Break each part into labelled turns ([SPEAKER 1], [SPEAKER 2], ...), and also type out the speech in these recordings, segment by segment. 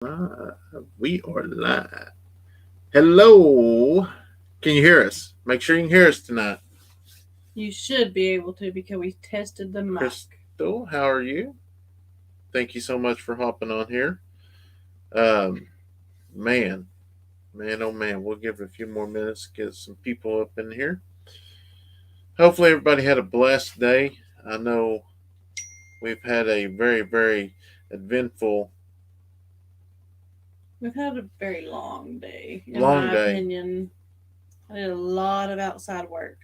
[SPEAKER 1] We are live. Hello. Can you hear us? Make sure you can hear us tonight.
[SPEAKER 2] You should be able to because we tested the mic.
[SPEAKER 1] Crystal, how are you? Thank you so much for hopping on here. Um, man, oh man, we'll give it a few more minutes to get some people up in here. Hopefully, everybody had a blessed day. I know we've had a very eventful,
[SPEAKER 2] We've had a very long day, in
[SPEAKER 1] long
[SPEAKER 2] my
[SPEAKER 1] day.
[SPEAKER 2] opinion. I did a lot of outside work.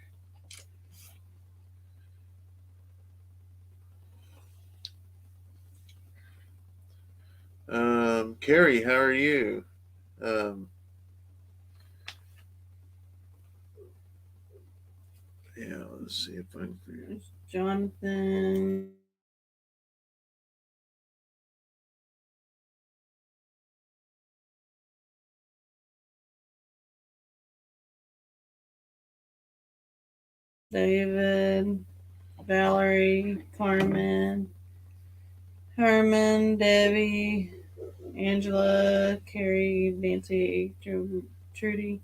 [SPEAKER 1] Carrie, how are you? Um, yeah, let's see if I can figure.
[SPEAKER 2] There's Jonathan. David, Valerie, Carmen, Herman, Debbie, Angela, Carrie, Nancy, Trudy.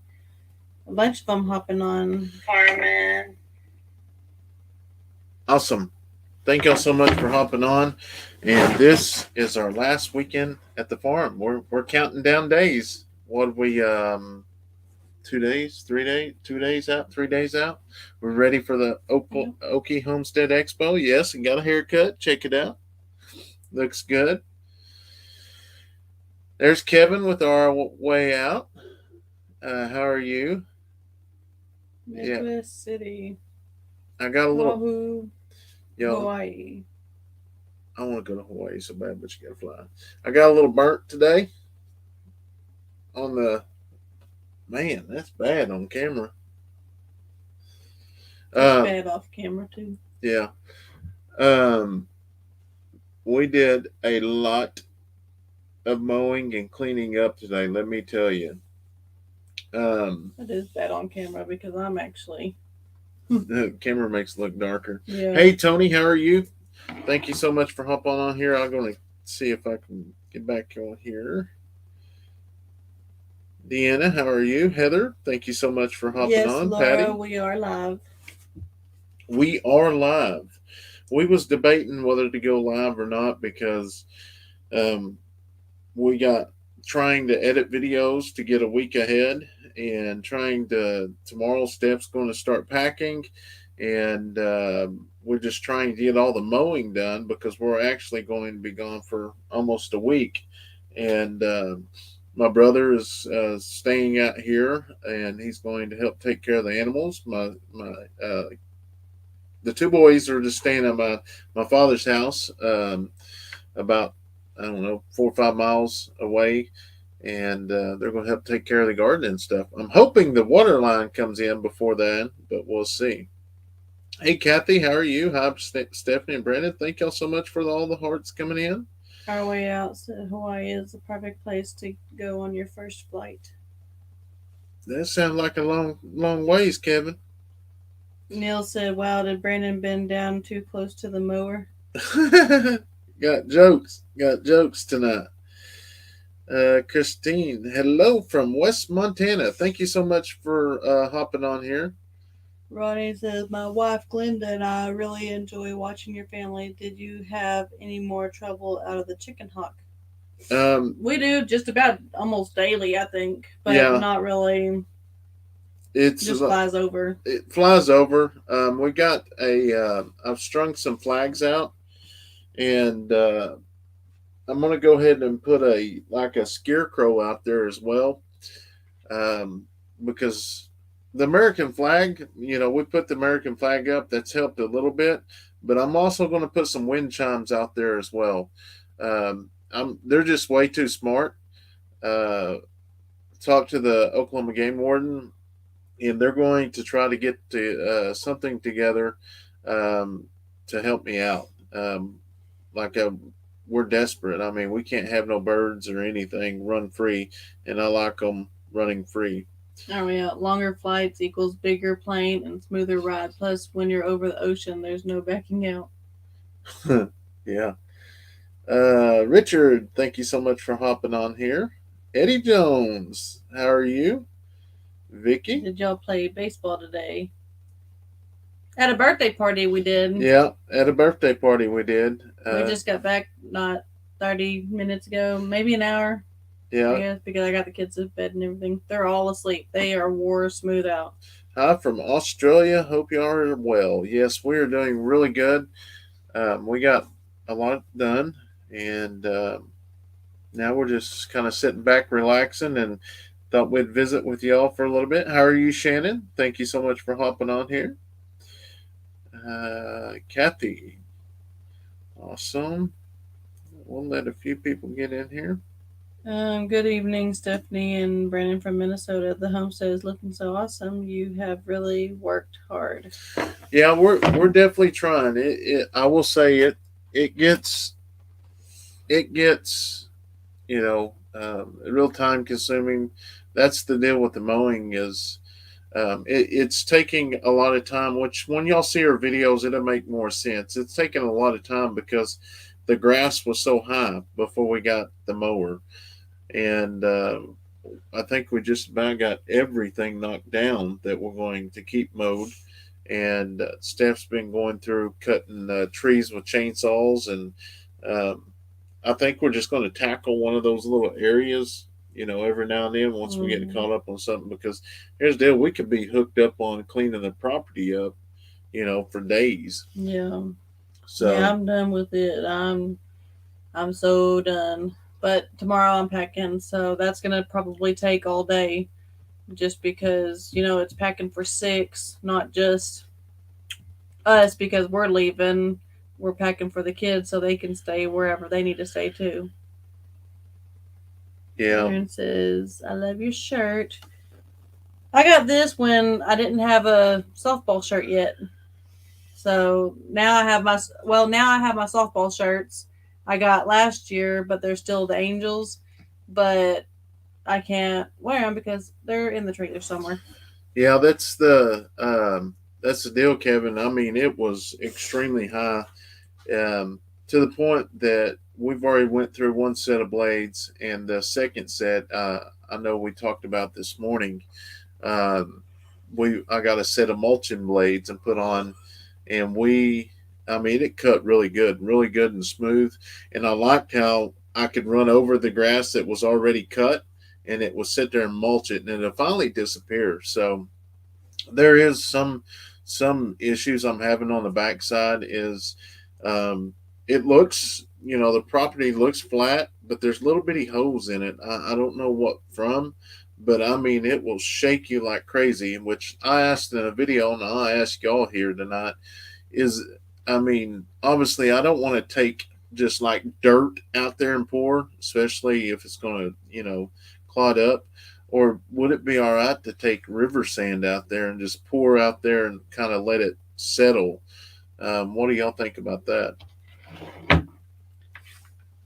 [SPEAKER 2] A bunch of them hopping on. Carmen.
[SPEAKER 1] Awesome. Thank y'all so much for hopping on. And this is our last weekend at the farm. We're counting down days. What we 2 days, 3 days, 2 days out, 3 days out. We're ready for the Okie Homestead Expo. Yes, and got a haircut. Check it out. Looks good. There's Kevin with our way out. How are you?
[SPEAKER 2] Midwest City.
[SPEAKER 1] I got a little.
[SPEAKER 2] Wahoo,
[SPEAKER 1] Yo,
[SPEAKER 2] Hawaii.
[SPEAKER 1] I want to go to Hawaii so bad, but you gotta fly. I got a little burnt today on the. Man, that's bad on camera.
[SPEAKER 2] It's
[SPEAKER 1] Um,
[SPEAKER 2] bad off camera too.
[SPEAKER 1] yeah. Um, we did a lot of mowing and cleaning up today. Let me tell you. Um,
[SPEAKER 2] It is bad on camera because I'm actually.
[SPEAKER 1] the camera makes it look darker.
[SPEAKER 2] Yeah.
[SPEAKER 1] Hey, Tony, how are you? Thank you so much for hopping on here. I'm going to see if I can get back on here. Deanna, how are you? Heather, thank you so much for hopping
[SPEAKER 2] Yes,
[SPEAKER 1] on.
[SPEAKER 2] Laura,
[SPEAKER 1] Patty,
[SPEAKER 2] we are live.
[SPEAKER 1] we are live. We was debating whether to go live or not because um, we got trying to edit videos to get a week ahead and trying to tomorrow Steph's going to start packing and we're just trying to get all the mowing done because we're actually going to be gone for almost a week and my brother is staying out here and he's going to help take care of the animals. My the two boys are just staying at my father's house, about I don't know 4 or 5 miles away, and they're going to help take care of the garden and stuff. I'm hoping the water line comes in before then, but we'll see. Hey Kathy, how are you? Hi Stephanie and Brandon. Thank y'all so much for all the hearts coming in.
[SPEAKER 2] Our way out to Hawaii is the perfect place to go on your first flight.
[SPEAKER 1] That sounds like a long ways, Kevin.
[SPEAKER 2] Neil said, "Wow, did Brandon bend down too close to the mower?"
[SPEAKER 1] Got jokes tonight. Christine, hello from West Montana. Thank you so much for hopping on here.
[SPEAKER 2] Ronnie says, "My wife Glenda and I really enjoy watching your family. Did you have any more trouble out of the chicken hawk?"
[SPEAKER 1] Um,
[SPEAKER 2] We do just about almost daily, I think, but
[SPEAKER 1] yeah,
[SPEAKER 2] not really.
[SPEAKER 1] it's
[SPEAKER 2] Just flies over.
[SPEAKER 1] it flies over. We got a. I've strung some flags out, and I'm gonna go ahead and put a scarecrow out there as well, um, because the American flag. We put the American flag up. That's helped a little bit, but I'm also going to put some wind chimes out there as well. They're just way too smart. Uh, Talk to the Oklahoma game warden and they're going to try to get to something together um, to help me out. Like we're desperate. I mean, we can't have no birds or anything run free, and I like them running free.
[SPEAKER 2] Oh yeah, longer flights equals bigger plane and smoother ride. Plus, when you're over the ocean, there's no backing out.
[SPEAKER 1] Yeah. Richard, thank you so much for hopping on here. Eddie Jones, how are you? Vicky?
[SPEAKER 2] Did y'all play baseball today? At a birthday party we did.
[SPEAKER 1] Yeah, at a birthday party we did.
[SPEAKER 2] We just got back not 30 minutes ago, maybe an hour, I
[SPEAKER 1] Yeah.
[SPEAKER 2] guess, because I got the kids to bed and everything. They're all asleep. They are wore smooth out.
[SPEAKER 1] Hi from Australia. Hope you are well. Yes, we are doing really good. We got a lot done, and now we're just kind of sitting back, relaxing, and thought we'd visit with y'all for a little bit. How are you, Shannon? Thank you so much for hopping on here. Kathy, awesome. We'll let a few people get in here.
[SPEAKER 2] Good evening, Stephanie and Brandon from Minnesota. The homestead is looking so awesome. You have really worked hard.
[SPEAKER 1] Yeah, we're definitely trying. I will say it gets it gets real time consuming. That's the deal with the mowing is it's taking a lot of time. Which when y'all see our videos, it'll make more sense. It's taking a lot of time because the grass was so high before we got the mower, and I think we just about got everything knocked down that we're going to keep mowed. And Steph's been going through cutting trees with chainsaws, and um, I think we're just going to tackle one of those little areas, every now and then once we get
[SPEAKER 2] Mm,
[SPEAKER 1] caught up on something. Because here's the deal: we could be hooked up on cleaning the property up, for days.
[SPEAKER 2] yeah, yeah,
[SPEAKER 1] So
[SPEAKER 2] I'm done with it. I'm so done. But tomorrow I'm packing, so that's gonna probably take all day, just because it's packing for six, not just us because we're leaving. We're packing for the kids so they can stay wherever they need to stay too.
[SPEAKER 1] yeah,
[SPEAKER 2] Aaron says, "I love your shirt." I got this when I didn't have a softball shirt yet. So now I have my softball shirts I got last year, but they're still the Angels, but I can't wear them because they're in the trailer somewhere.
[SPEAKER 1] yeah, that's the deal, Kevin. I mean, it was extremely high, to the point that we've already went through one set of blades, and the second set, I know we talked about this morning. Um, I got a set of mulching blades and put on, and I mean, it cut really good and smooth. And I liked how I could run over the grass that was already cut, and it would sit there and mulch it, and it'll finally disappear. So there is some issues I'm having on the backside is um, it looks the property looks flat, but there's little bitty holes in it. I don't know what from, but I mean it will shake you like crazy. Which I asked in a video, and I'll ask y'all here tonight is, I mean, obviously I don't want to take just like dirt out there and pour, especially if it's going to clod up. Or would it be all right to take river sand out there and just pour out there and kind of let it settle? What do y'all think about that?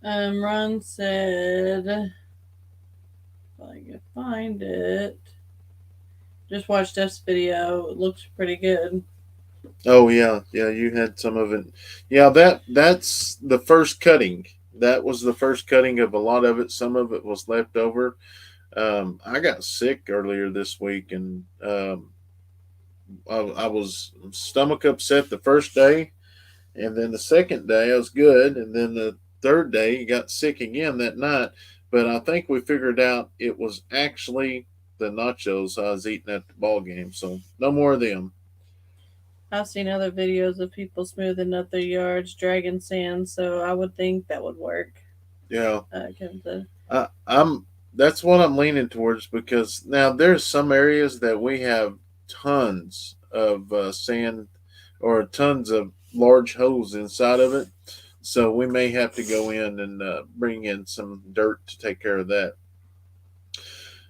[SPEAKER 2] Ron said, if I can find it, just watch Steph's video. It looks pretty good.
[SPEAKER 1] Oh yeah, yeah, you had some of it. Yeah, that's the first cutting. That was the first cutting of a lot of it. Some of it was left over. I got sick earlier this week, and I was stomach upset the first day, and then the second day I was good, and then the third day you got sick again that night. But I think we figured out it was actually the nachos I was eating at the ball game. So no more of them.
[SPEAKER 2] I've seen other videos of people smoothing up their yards, dragging sand, so I would think that would work.
[SPEAKER 1] Yeah,
[SPEAKER 2] Kevin said.
[SPEAKER 1] I'm. That's what I'm leaning towards because now there's some areas that we have tons of sand or tons of large holes inside of it. So we may have to go in and bring in some dirt to take care of that.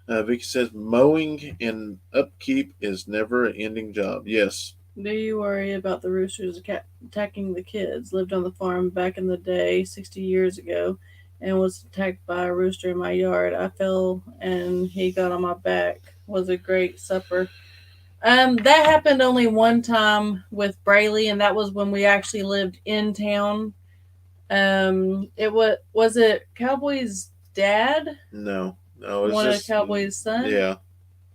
[SPEAKER 1] Vicky says mowing and upkeep is never an ending job. Yes.
[SPEAKER 2] Do you worry about the roosters attacking the kids? Lived on the farm back in the day, 60 years ago, and was attacked by a rooster in my yard. I fell and he got on my back. Was a great supper. That happened only one time with Braylee, and that was when we actually lived in town. Was it Cowboy's dad
[SPEAKER 1] No, no, it's
[SPEAKER 2] wanted
[SPEAKER 1] just
[SPEAKER 2] Cowboy's son?
[SPEAKER 1] yeah,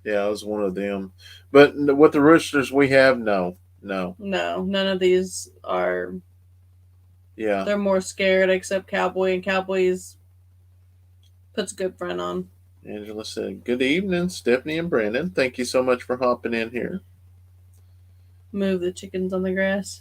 [SPEAKER 1] yeah. It was one of them. But with the roosters we have, no, no,
[SPEAKER 2] No, none of these are.
[SPEAKER 1] yeah.
[SPEAKER 2] They're more scared, except Cowboy, and Cowboy's puts a good front on.
[SPEAKER 1] Angela said, "Good evening, Stephanie and Brandon. Thank you so much for hopping in here."
[SPEAKER 2] Move the chickens on the grass.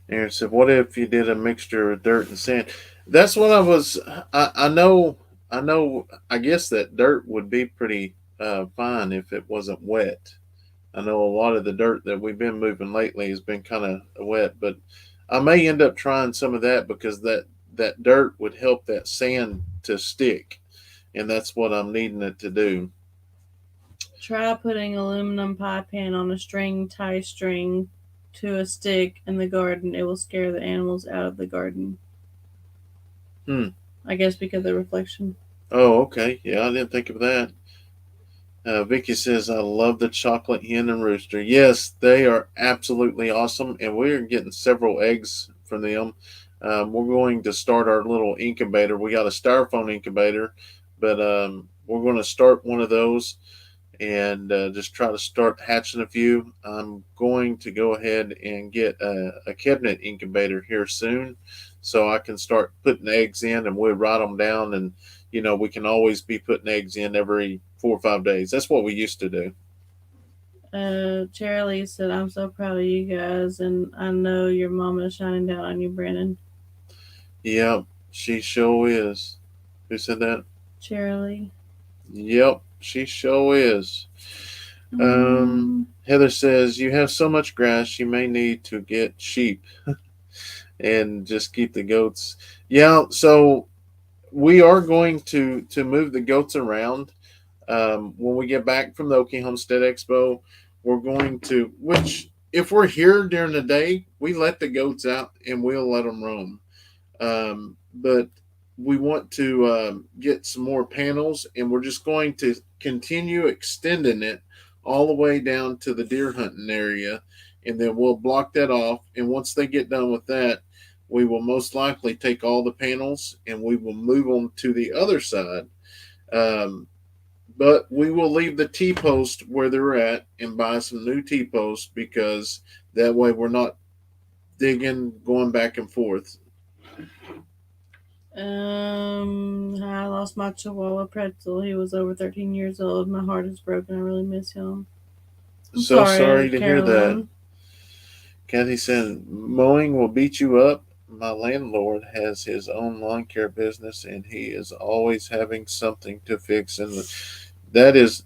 [SPEAKER 1] Aaron said, "What if you did a mixture of dirt and sand?" That's what I was. I know. I know. I guess that dirt would be pretty fine if it wasn't wet. I know a lot of the dirt that we've been moving lately has been kind of wet, but I may end up trying some of that because that dirt would help that sand to stick, and that's what I'm needing it to do.
[SPEAKER 2] Try putting aluminum pie pan on a string, tie string to a stick in the garden. It will scare the animals out of the garden.
[SPEAKER 1] Hmm.
[SPEAKER 2] I guess because of the reflection.
[SPEAKER 1] Oh, okay. Yeah, I didn't think of that. Vicky says, "I love the chocolate hen and rooster." Yes, they are absolutely awesome, and we're getting several eggs from them. We're going to start our little incubator. We got a styrofoam incubator, but we're going to start one of those and just try to start hatching a few. I'm going to go ahead and get a cabinet incubator here soon so I can start putting eggs in and we'll write them down. And, we can always be putting eggs in every 4 or 5 days. That's what we used to do.
[SPEAKER 2] Charlie said, "I'm so proud of you guys, and I know your mama is shining down on you, Brandon."
[SPEAKER 1] Yep, she sure is. Who said that?
[SPEAKER 2] Charlie.
[SPEAKER 1] Yep, she sure is.
[SPEAKER 2] Mm,
[SPEAKER 1] Heather says, "You have so much grass, you may need to get sheep and just keep the goats." Yeah, so we are going to move the goats around when we get back from the Okie Homestead Expo. We're going to, which if we're here during the day, we let the goats out and we'll let them roam. But we want to get some more panels, and we're just going to continue extending it all the way down to the deer hunting area, and then we'll block that off. And once they get done with that, we will most likely take all the panels and we will move them to the other side. Um, but we will leave the T post where they're at and buy some new T posts because that way we're not digging, going back and forth.
[SPEAKER 2] I lost my Chihuahua Pretzel. He was over 13 years old. My heart is broken. I really miss him. I'm
[SPEAKER 1] So sorry
[SPEAKER 2] sorry,
[SPEAKER 1] to hear that.
[SPEAKER 2] Carolyn.
[SPEAKER 1] Kathy said, "Mowing will beat you up. My landlord has his own lawn care business and he is always having something to fix." And that is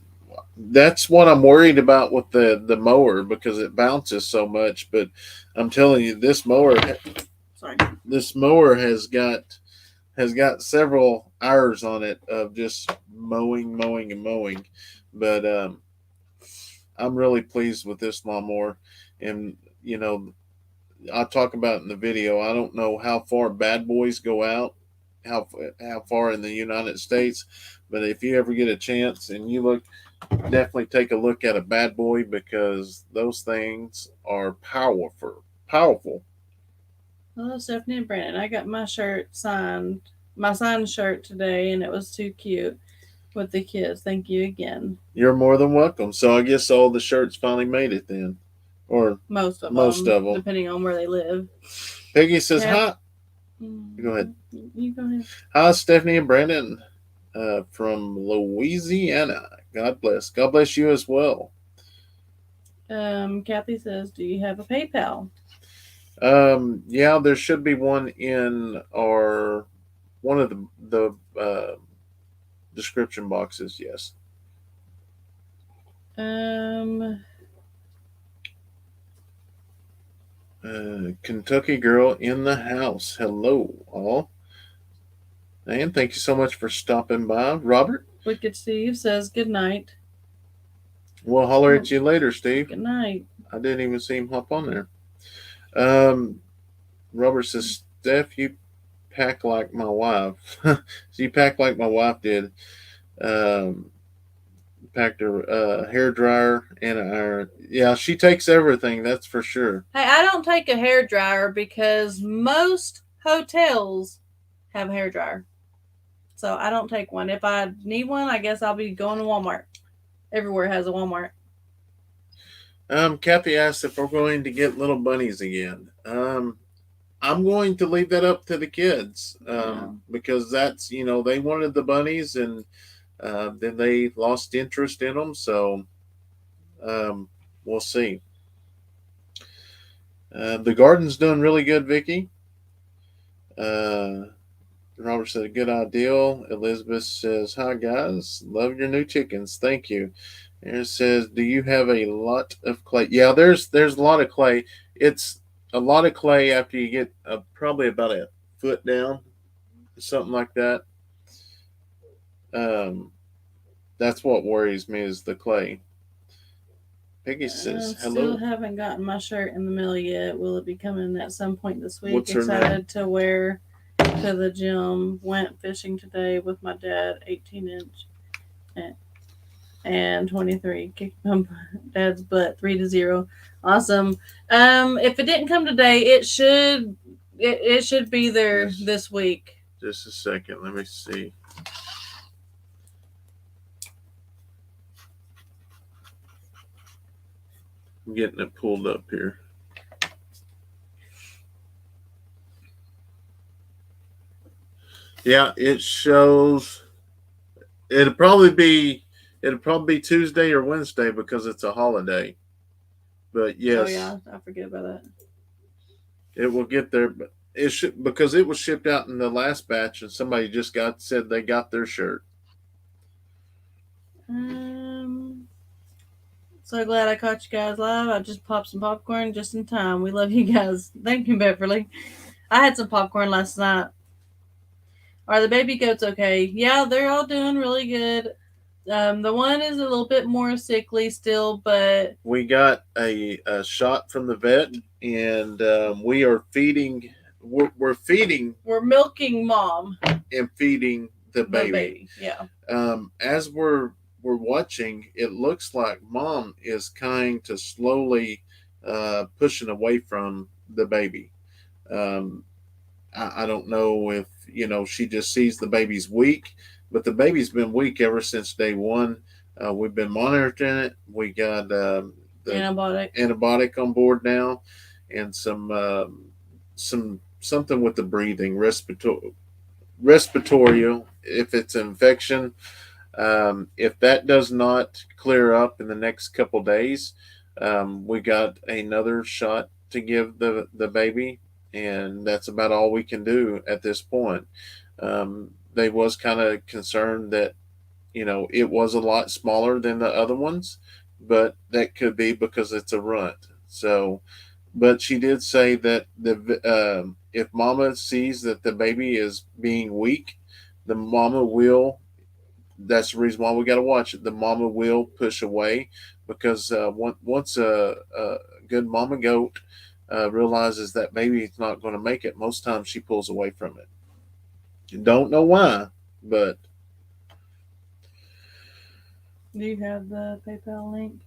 [SPEAKER 1] that's what I'm worried about with the mower because it bounces so much. But I'm telling you,
[SPEAKER 2] Sorry.
[SPEAKER 1] this mower has got several hours on it of just mowing, mowing, and mowing. But I'm really pleased with this lawnmower, and I talk about in the video. I don't know how far bad boys go out, how how far in the United States, but if you ever get a chance and you look, definitely take a look at a bad boy because those things are powerful. Powerful.
[SPEAKER 2] Hello, Stephanie and Brandon. I got my shirt signed, my signed shirt today, and it was too cute with the kids. Thank you again.
[SPEAKER 1] You're more than welcome. So I guess all the shirts finally made it then, or
[SPEAKER 2] Most of
[SPEAKER 1] most
[SPEAKER 2] them,
[SPEAKER 1] of them.
[SPEAKER 2] depending on where they live.
[SPEAKER 1] Peggy says
[SPEAKER 2] Cat.
[SPEAKER 1] hi. Go ahead.
[SPEAKER 2] You go ahead.
[SPEAKER 1] Hi, Stephanie and Brandon from Louisiana. God bless. God bless you as well.
[SPEAKER 2] Kathy says, "Do you have a PayPal?"
[SPEAKER 1] Yeah, there should be one in our one of the description boxes. Yes.
[SPEAKER 2] Um,
[SPEAKER 1] Kentucky girl in the house. Hello, all. And thank you so much for stopping by, Robert.
[SPEAKER 2] Wicked Steve says, "Good night."
[SPEAKER 1] We'll holler
[SPEAKER 2] Well,
[SPEAKER 1] at you later, Steve.
[SPEAKER 2] good night.
[SPEAKER 1] I didn't even see him hop on there. Um, Robert says, "Steph, you pack like my wife." So you pack like my wife did. Um, packed her hair dryer and our yeah. She takes everything. That's for sure.
[SPEAKER 2] Hey, I don't take a hair dryer because most hotels have a hair dryer. So I don't take one. If I need one, I guess I'll be going to Walmart. Everywhere has a Walmart.
[SPEAKER 1] Kathy asked if we're going to get little bunnies again. I'm going to leave that up to the kids
[SPEAKER 2] Yeah.
[SPEAKER 1] because that's they wanted the bunnies and then they lost interest in them. So um, we'll see. The garden's doing really good, Vicky. Uh, Robert said, "Good ideal." Elizabeth says, "Hi guys, love your new chickens. Thank you." Aaron says, "Do you have a lot of clay?" Yeah, there's a lot of clay. It's a lot of clay after you get probably about a foot down, something like that. Um, that's what worries me is the clay. Peggy says,
[SPEAKER 2] Still
[SPEAKER 1] "Hello."
[SPEAKER 2] haven't gotten my shirt in the mail yet. Will it be coming at some point this week?
[SPEAKER 1] What's her name?
[SPEAKER 2] Excited to wear to the gym. Went fishing today with my dad, 18-inch and 23. Kicked my dad's butt 3-0. Awesome. If it didn't come today, it should be there this week.
[SPEAKER 1] Just a second. Let me see. I'm getting it pulled up here. Yeah, it shows. It'll probably be it'll probably be Tuesday or Wednesday because it's a holiday. But
[SPEAKER 2] Oh
[SPEAKER 1] yes,
[SPEAKER 2] yeah, I forget about that.
[SPEAKER 1] it will get there. But it should because it was shipped out in the last batch, and somebody just got said they got their shirt.
[SPEAKER 2] So glad I caught you guys live. I just popped some popcorn just in time. We love you guys. Thank you, Beverly. I had some popcorn last night. Are the baby goats okay? Yeah, they're all doing really good. The one is a little bit more sickly still, but
[SPEAKER 1] We got a shot from the vet, and we are feeding. We're feeding
[SPEAKER 2] we're milking mom.
[SPEAKER 1] and feeding the
[SPEAKER 2] The
[SPEAKER 1] baby.
[SPEAKER 2] baby, yeah.
[SPEAKER 1] As we're watching, it looks like mom is kind to slowly pushing away from the baby. Um, I don't know if she just sees the baby's weak, but the baby's been weak ever since day one. We've been monitoring it. We got the antibiotic on board now, and some something with the breathing, respiratory. If it's an infection, if that does not clear up in the next couple days, we got another shot to give the baby, and that's about all we can do at this point. They was kind of concerned that it was a lot smaller than the other ones, but that could be because it's a runt. So, but she did say that the if mama sees that the baby is being weak, the mama will that's the reason why we got to watch it. The mama will push away because once a good mama goat realizes that baby is not going to make it, most times she pulls away from it. Don't know why, but
[SPEAKER 2] Do you have the PayPal link?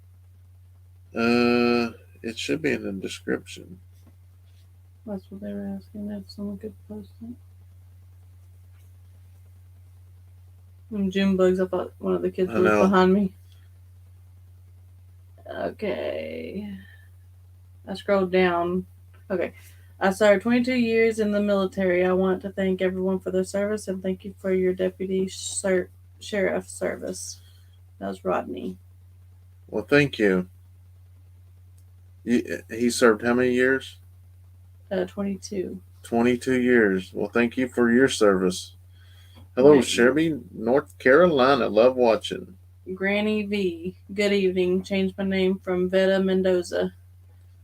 [SPEAKER 1] it should be in the description.
[SPEAKER 2] That's what they were asking. If someone could post it. June bugs. I thought one of the kids was behind me. Okay. I scrolled down. Okay. I served 22 years in the military. I want to thank everyone for their service and thank you for your deputy sheriff service. That was Rodney.
[SPEAKER 1] Well, thank you. He served how many years?
[SPEAKER 2] 22.
[SPEAKER 1] 22 years. Well, thank you for your service. Hello, right. Shelby, North Carolina. Love watching.
[SPEAKER 2] Granny V. Good evening. Changed my name from Veta Mendoza.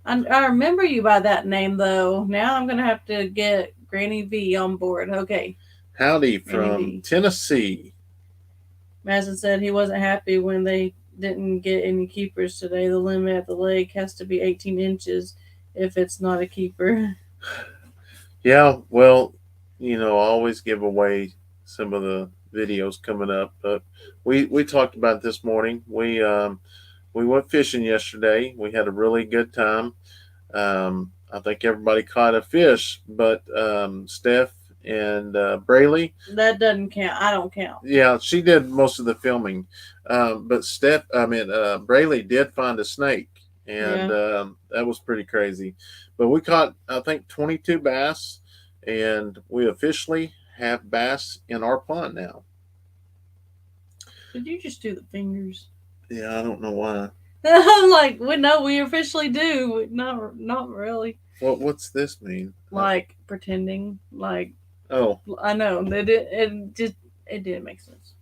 [SPEAKER 2] I remember you by that name, though. Now I'm going to have to get Granny V on board. Okay.
[SPEAKER 1] Howdy from Tennessee.
[SPEAKER 2] Madison said he wasn't happy when they didn't get any keepers today. The limit at the lake has to be 18 inches if it's not a keeper.
[SPEAKER 1] Yeah, well, I always give away some of the videos coming up. But we talked about it this morning. We went fishing yesterday. We had a really good time. I think everybody caught a fish, but Steph and Braylee,
[SPEAKER 2] That doesn't count. I don't count.
[SPEAKER 1] yeah, she did most of the filming. But Braylee did find a snake, and
[SPEAKER 2] Yeah.
[SPEAKER 1] that was pretty crazy. But we caught, I think, 22 bass, and we officially have bass in our pond now.
[SPEAKER 2] Did you just do the fingers?
[SPEAKER 1] Yeah, I don't know why.
[SPEAKER 2] I'm like, we no, we officially do. Not really.
[SPEAKER 1] What's this mean?
[SPEAKER 2] Like pretending. Like
[SPEAKER 1] Oh,
[SPEAKER 2] I know that it didn't make sense.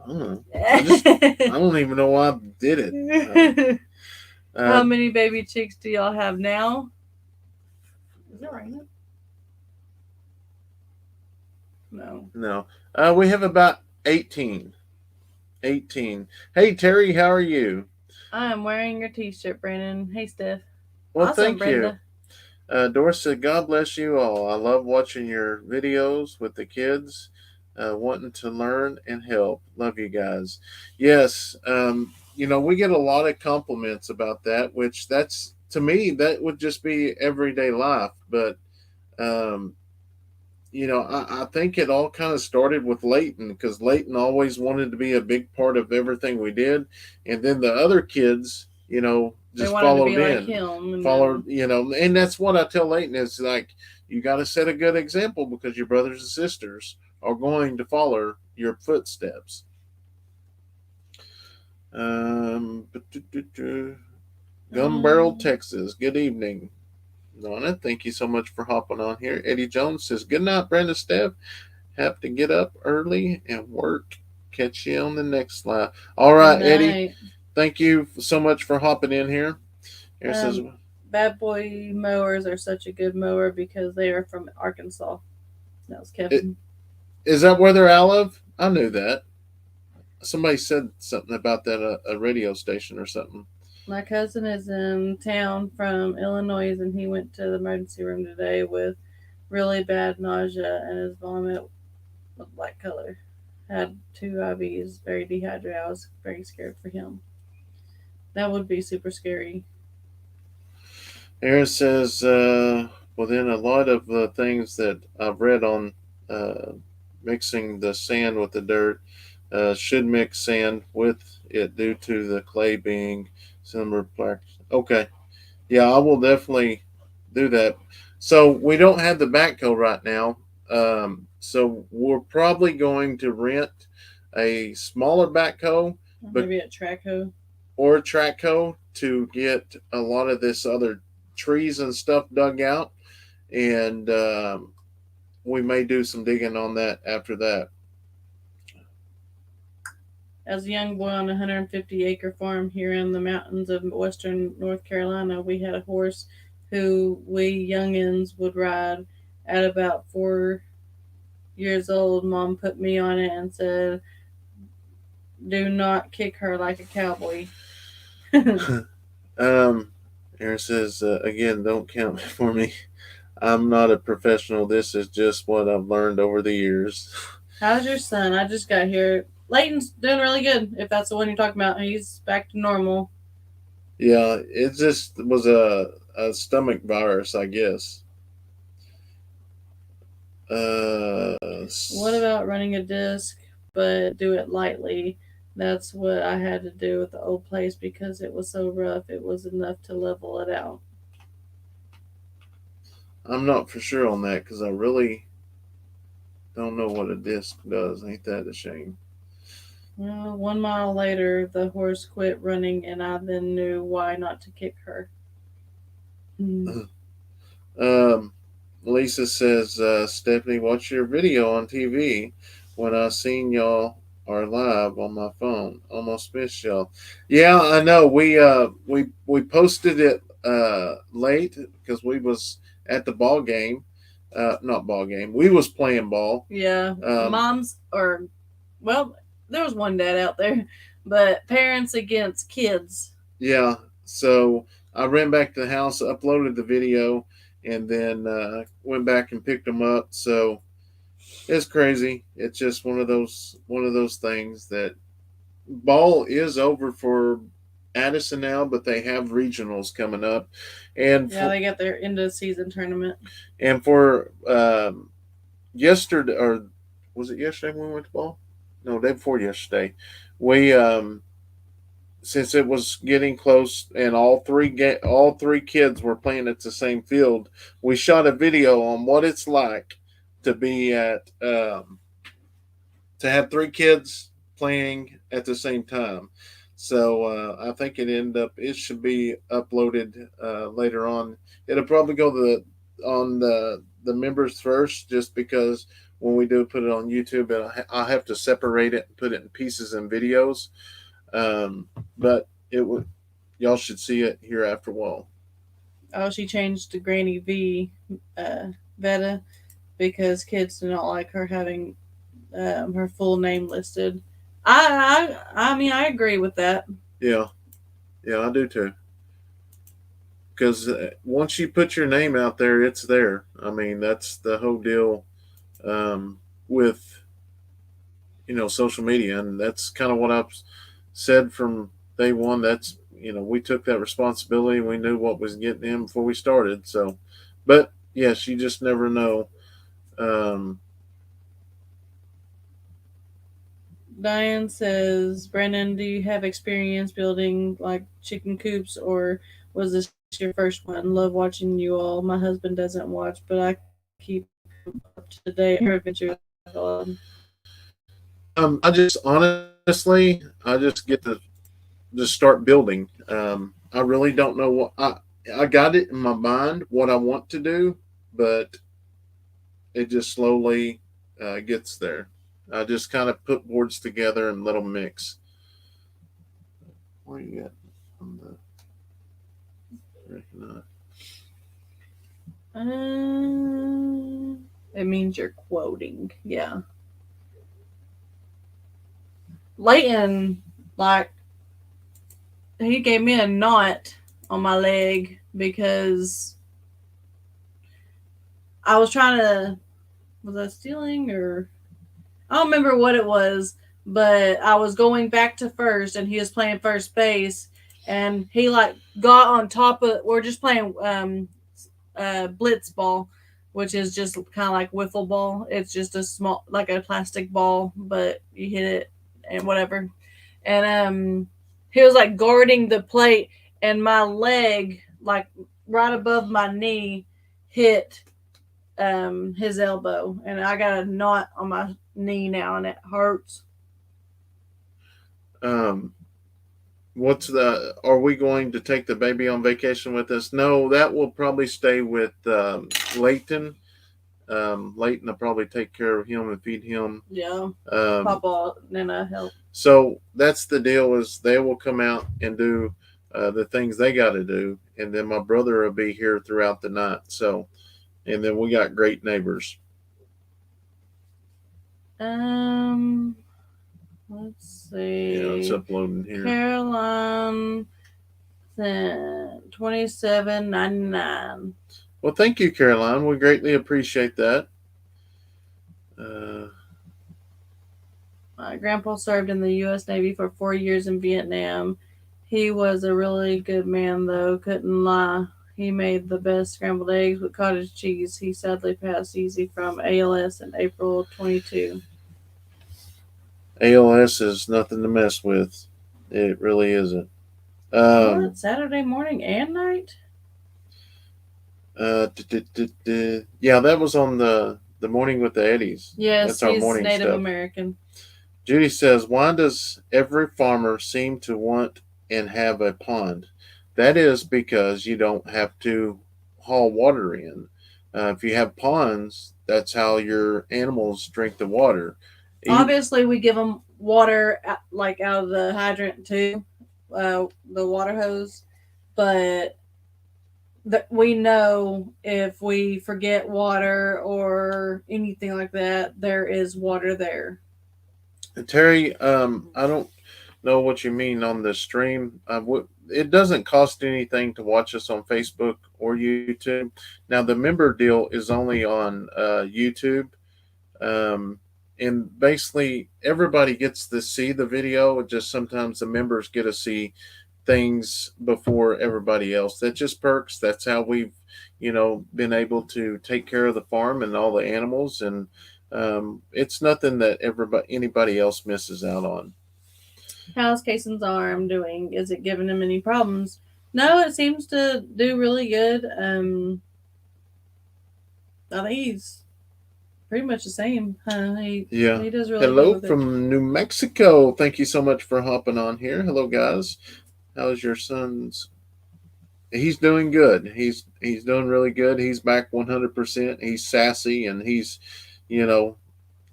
[SPEAKER 1] I don't know. I don't even know why I did it.
[SPEAKER 2] How
[SPEAKER 1] Uh,
[SPEAKER 2] many baby chicks do y'all have now? Is it raining? No.
[SPEAKER 1] no, we have about 18. 18. Hey Terry, how are you?
[SPEAKER 2] I am wearing your T-shirt, Brandon. Hey, Steph.
[SPEAKER 1] Well,
[SPEAKER 2] Awesome,
[SPEAKER 1] thank you.
[SPEAKER 2] Brenda.
[SPEAKER 1] Doris said, God bless you all. I love watching your videos with the kids, wanting to learn and help. Love you guys. Yes, we get a lot of compliments about that, which that's, to me, that would just be everyday life. But, um, I think it all kind of started with Leighton because Leighton always wanted to be a big part of everything we did. And then the other kids,
[SPEAKER 2] They
[SPEAKER 1] just
[SPEAKER 2] wanted to
[SPEAKER 1] followed
[SPEAKER 2] be like
[SPEAKER 1] in
[SPEAKER 2] him, and
[SPEAKER 1] followed,
[SPEAKER 2] then
[SPEAKER 1] and that's what I tell Leighton is like, you got to set a good example because your brothers and sisters are going to follow your footsteps. Um, Gun Barrel,
[SPEAKER 2] um,
[SPEAKER 1] Texas. Good evening, Donna. Thank you so much for hopping on here. Eddie Jones says, good night, Brenda Steph. Have to get up early and work. Catch you on the next slide. All
[SPEAKER 2] good
[SPEAKER 1] right, Eddie.
[SPEAKER 2] night.
[SPEAKER 1] Thank you so much for hopping in here. Here says,
[SPEAKER 2] Um, Bad boy mowers are such a good mower because they are from Arkansas. That was Kevin.
[SPEAKER 1] is that where they're out of? I knew that. Somebody said something about that, a radio station or something.
[SPEAKER 2] My cousin is in town from Illinois, and he went to the emergency room today with really bad nausea, and his vomit was black color. Had two IVs, very dehydrated. I was very scared for him. That would be super scary.
[SPEAKER 1] Aaron says, well, then a lot of the things that I've read on uh, mixing the sand with the dirt should mix sand with it due to the clay being similar practice. Okay. Yeah, I will definitely do that. So we don't have the backhoe right now. So we're probably going to rent a smaller backhoe, but
[SPEAKER 2] Maybe a track hoe.
[SPEAKER 1] or a track hoe to get a lot of this other trees and stuff dug out, and we may do some digging on that after that.
[SPEAKER 2] As a young boy on a 150-acre farm here in the mountains of western North Carolina, we had a horse who we youngins would ride. At about 4 years old, Mom put me on it and said, "Do not kick her like a cowboy."
[SPEAKER 1] um, Aaron says, again, don't count for me. I'm not a professional. This is just what I've learned over the years.
[SPEAKER 2] How's your son? I just got here. Leighton's doing really good. If that's the one you're talking about, he's back to normal.
[SPEAKER 1] Yeah, it just was a stomach virus, I guess. Uh,
[SPEAKER 2] What about running a disc, but do it lightly? That's what I had to do with the old place because it was so rough. It was enough to level it out.
[SPEAKER 1] I'm not for sure on that because I really don't know what a disc does. Ain't that a shame?
[SPEAKER 2] Well, 1 mile later, the horse quit running, and I then knew why not to kick her. Hmm.
[SPEAKER 1] Um, Lisa says, Stephanie, watch your video on TV when I seen y'all are live on my phone. Almost missed y'all. Yeah, I know. We posted it late because we was at the ball game. Not ball game. We was playing ball.
[SPEAKER 2] Yeah,
[SPEAKER 1] Um,
[SPEAKER 2] moms or well, there was one dad out there, but parents against kids.
[SPEAKER 1] yeah. So I ran back to the house, uploaded the video, and then went back and picked them up. So It's crazy. It's just one of those things that ball is over for Addison now, but they have regionals coming up, and
[SPEAKER 2] Yeah,
[SPEAKER 1] for
[SPEAKER 2] they got their end of season tournament.
[SPEAKER 1] yesterday, or was it yesterday when we went to ball? No, day before yesterday. We since it was getting close and all three kids were playing at the same field, we shot a video on what it's like to be at to have three kids playing at the same time. So I think it should be uploaded later on. It'll probably go on the members first, just because when we do put it on YouTube, I'll have to separate it and put it in pieces and videos. Um, but it would y'all should see it here after a while.
[SPEAKER 2] Oh, she changed to Granny V, Veta, because kids do not like her having her full name listed. I mean, I agree with that.
[SPEAKER 1] Yeah, yeah, I do too. Because once you put your name out there, it's there. I mean, that's the whole deal with social media, and that's kind of what I've said from day one. That's we took that responsibility. We knew what was getting in before we started. So, but yes, you just never know. Um,
[SPEAKER 2] Diane says, Brandon, do you have experience building like chicken coops, or was this your first one? Love watching you all. My husband doesn't watch, but I keep him up to date on your adventures. I love them.
[SPEAKER 1] I just get to just start building. I really don't know I got it in my mind what I want to do, but it just slowly gets there. I just kind of put boards together and let them mix. Where you at on the
[SPEAKER 2] It means you're quoting. Yeah. Leighton, like, he gave me a knot on my leg because I was trying to. Was I stealing or. I don't remember what it was, but I was going back to first and he was playing first base and he like got on top of. We're just playing blitz ball, which is just kind of like wiffle ball. It's just a small, like a plastic ball, but you hit it and whatever. And he was like guarding the plate, and my leg, like right above my knee, hit his elbow, and I got a knot on my knee now, and it hurts.
[SPEAKER 1] um, what's the? Are we going to take the baby on vacation with us? No, that will probably stay with Leighton. Leighton will probably take care of him and feed him.
[SPEAKER 2] Yeah,
[SPEAKER 1] Um,
[SPEAKER 2] Papa Nana help.
[SPEAKER 1] so that's the deal. Is they will come out and do the things they got to do, and then my brother will be here throughout the night. So, and then we got great neighbors.
[SPEAKER 2] Um, let's
[SPEAKER 1] Yeah, it's
[SPEAKER 2] see.
[SPEAKER 1] uploading here.
[SPEAKER 2] Caroline sent 27.99.
[SPEAKER 1] Well, thank you, Caroline. We greatly appreciate that. Uh,
[SPEAKER 2] My grandpa served in the U.S. Navy for 4 years in Vietnam. He was a really good man, though. Couldn't lie. He made the best scrambled eggs with cottage cheese. He sadly passed easy from ALS in April 22.
[SPEAKER 1] ALS is nothing to mess with. It really isn't. Um,
[SPEAKER 2] What? Saturday morning and night?
[SPEAKER 1] yeah, that was on the morning with the Eddys.
[SPEAKER 2] Yes,
[SPEAKER 1] That's our
[SPEAKER 2] he's
[SPEAKER 1] morning
[SPEAKER 2] Native
[SPEAKER 1] stuff.
[SPEAKER 2] American.
[SPEAKER 1] Judy says, "Why does every farmer seem to want and have a pond?" That is because you don't have to haul water in. If you have ponds, that's how your animals drink the water. You,
[SPEAKER 2] Obviously, we give them water like out of the hydrant too, the water hose. But we know if we forget water or anything like that, there is water there.
[SPEAKER 1] Terry, I don't know what you mean on the stream. It doesn't cost anything to watch us on Facebook or YouTube. Now, the member deal is only on YouTube. Um, and basically, everybody gets to see the video. Just sometimes the members get to see things before everybody else. That just perks. That's how we've, been able to take care of the farm and all the animals, and it's nothing that anybody else misses out on.
[SPEAKER 2] How's Kayson's arm doing? Is it giving him any problems? No, it seems to do really good. I think he's pretty much the same.
[SPEAKER 1] Yeah.
[SPEAKER 2] He does really good
[SPEAKER 1] Hello
[SPEAKER 2] with it.
[SPEAKER 1] from New Mexico. Thank you so much for hopping on here. Hello, guys. How's your son's? He's doing good. He's doing really good. He's back 100%. He's sassy and he's, you know,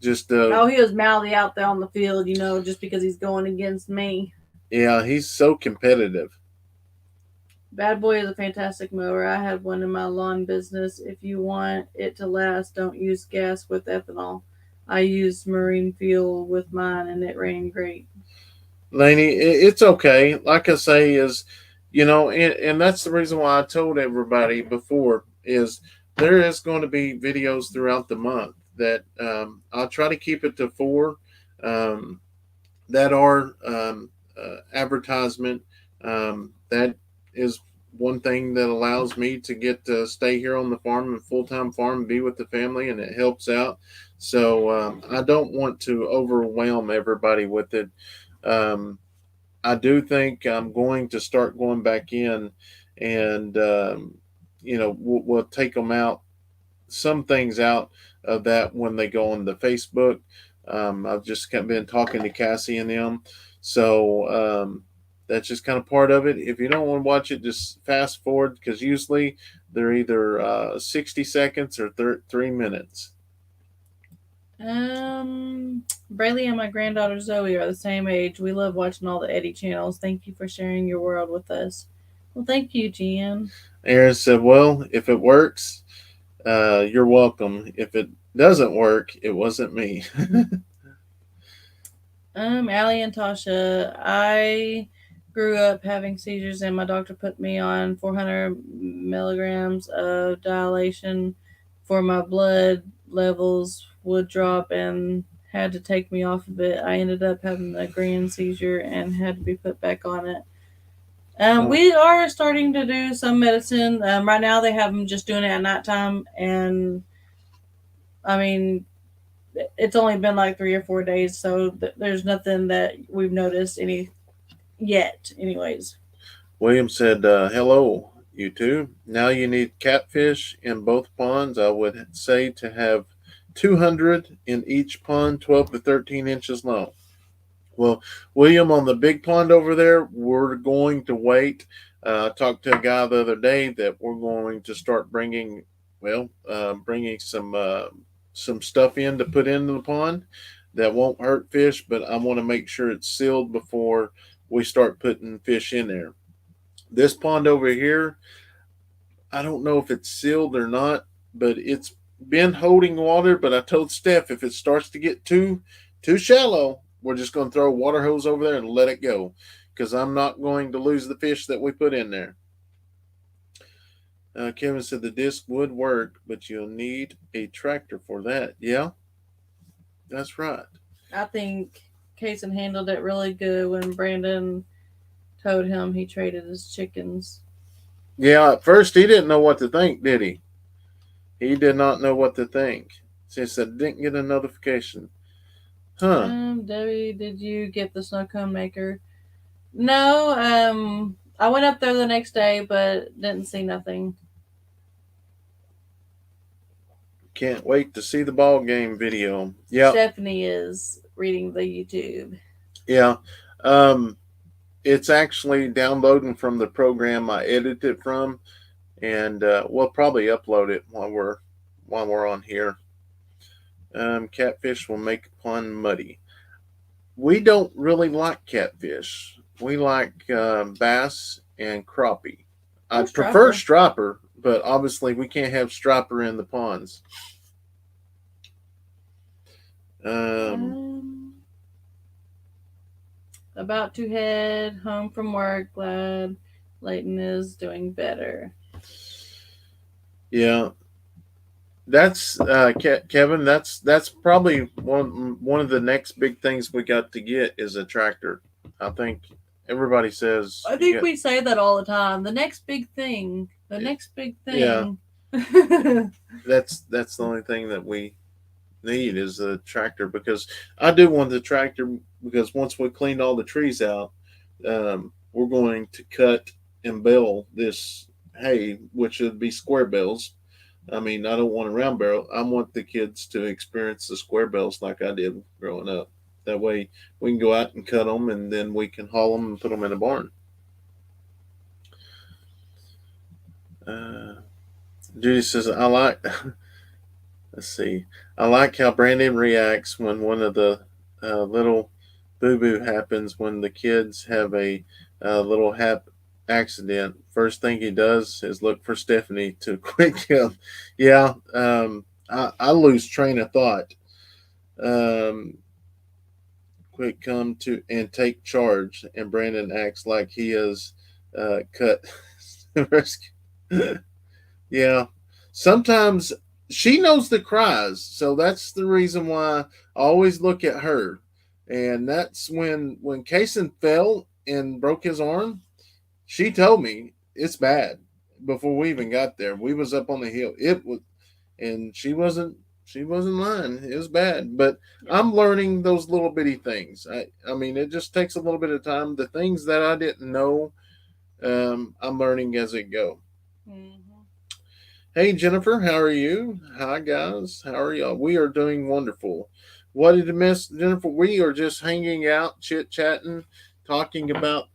[SPEAKER 1] just
[SPEAKER 2] Oh, he was mouthy out there on the field, just because he's going against me.
[SPEAKER 1] yeah, he's so competitive.
[SPEAKER 2] Bad Boy is a fantastic mower. I had one in my lawn business. If you want it to last, don't use gas with ethanol. I used marine fuel with mine and it ran great.
[SPEAKER 1] Laney, it's okay. Like I say, and that's the reason why I told everybody before is there is going to be videos throughout the month that I'll try to keep it to four um, that are advertisement. That is one thing that allows me to get to stay here on the farm and full time farm and be with the family, and it helps out. So I don't want to overwhelm everybody with it. Um, I do think I'm going to start going back in, and we'll take them out, some things out of that when they go on the Facebook. I've just kind of been talking to Cassie and them, so that's just kind of part of it. If you don't want to watch it, just fast forward because usually they're either 60 seconds or 3 minutes.
[SPEAKER 2] Braylee and my granddaughter Zoe are the same age. We love watching all the Eddy channels. Thank you for sharing your world with us. Well, thank you, Jan.
[SPEAKER 1] Aaron said, "Well, if it works, you're welcome. If it doesn't work, it wasn't me."
[SPEAKER 2] Allie and Tasha, I grew up having seizures, and my doctor put me on 400 milligrams of dilation for my blood levels would drop and had to take me off of it. I ended up having a grand seizure and had to be put back on it. We are starting to do some medicine. Right now, they have them just doing it at nighttime, and I mean, it's only been like 3 or 4 days, so there's nothing that we've noticed any yet. Anyways,
[SPEAKER 1] William said, "Hello, you two. Now you need catfish in both ponds. I would say to have 200 in each pond, 12 to 13 inches long." Well, William, on the big pond over there, we're going to wait. I talked to a guy the other day that we're going to start bringing some stuff in to put into the pond that won't hurt fish, but I want to make sure it's sealed before we start putting fish in there. This pond over here, I don't know if it's sealed or not, but it's been holding water. But I told Steph if it starts to get too shallow, we're just going to throw a water hose over there and let it go because I'm not going to lose the fish that we put in there. Kevin said the disc would work, but you'll need a tractor for that. Yeah, that's right.
[SPEAKER 2] I think Kayson handled it really good when Brandon told him he traded his chickens.
[SPEAKER 1] Yeah, at first he didn't know what to think, did he? He did not know what to think. Since I didn't get a notification. Huh.
[SPEAKER 2] Debbie, did you get the snow cone maker? No, I went up there the next day, but didn't see nothing.
[SPEAKER 1] Can't wait to see the ball game video. Yeah.
[SPEAKER 2] Stephanie is reading the YouTube.
[SPEAKER 1] Yeah. Um, it's actually downloading from the program I edited it from, and we'll probably upload it while we're on here. Catfish will make a pond muddy. We don't really like catfish. We like bass and crappie. I prefer striper, but obviously we can't have striper in the ponds.
[SPEAKER 2] About to head home from work. Glad Leighton is doing better.
[SPEAKER 1] Yeah. That's Kevin. That's probably one of the next big things we got to get is a tractor. I think everybody says
[SPEAKER 2] I
[SPEAKER 1] you
[SPEAKER 2] think
[SPEAKER 1] got
[SPEAKER 2] we say that all the time. The next big thing. The next big
[SPEAKER 1] yeah.
[SPEAKER 2] thing.
[SPEAKER 1] That's the only thing that we need is a tractor because I do want the tractor because once we cleaned all the trees out, we're going to cut and bale this hay, which would be square bales. I mean, I don't want a round barrel. I want the kids to experience the square bales like I did growing up. That way, we can go out and cut them, and then we can haul them and put them in a barn. Uh, Judy says, "I like." Let's see. I like how Brandon reacts when one of the little boo boo happens when the kids have a little accident. First thing he does is look for Stephanie to quit him. Yeah, I lose train of thought. Um, quick come to and take charge, and Brandon acts like he is cut rescue. Yeah. Sometimes she knows the cries, so that's the reason why I always look at her. And that's when Kayson fell and broke his arm, she told me it's bad before we even got there. We was up on the hill. It was and she wasn't lying. It was bad. But I'm learning those little bitty things. I mean it just takes a little bit of time. The things that I didn't know, I'm learning as it go.
[SPEAKER 2] Mhm.
[SPEAKER 1] Hey Jennifer, how are you? Hi guys, how are y'all? We are doing wonderful. What did you miss, Jennifer? We are just hanging out, chit chatting, talking about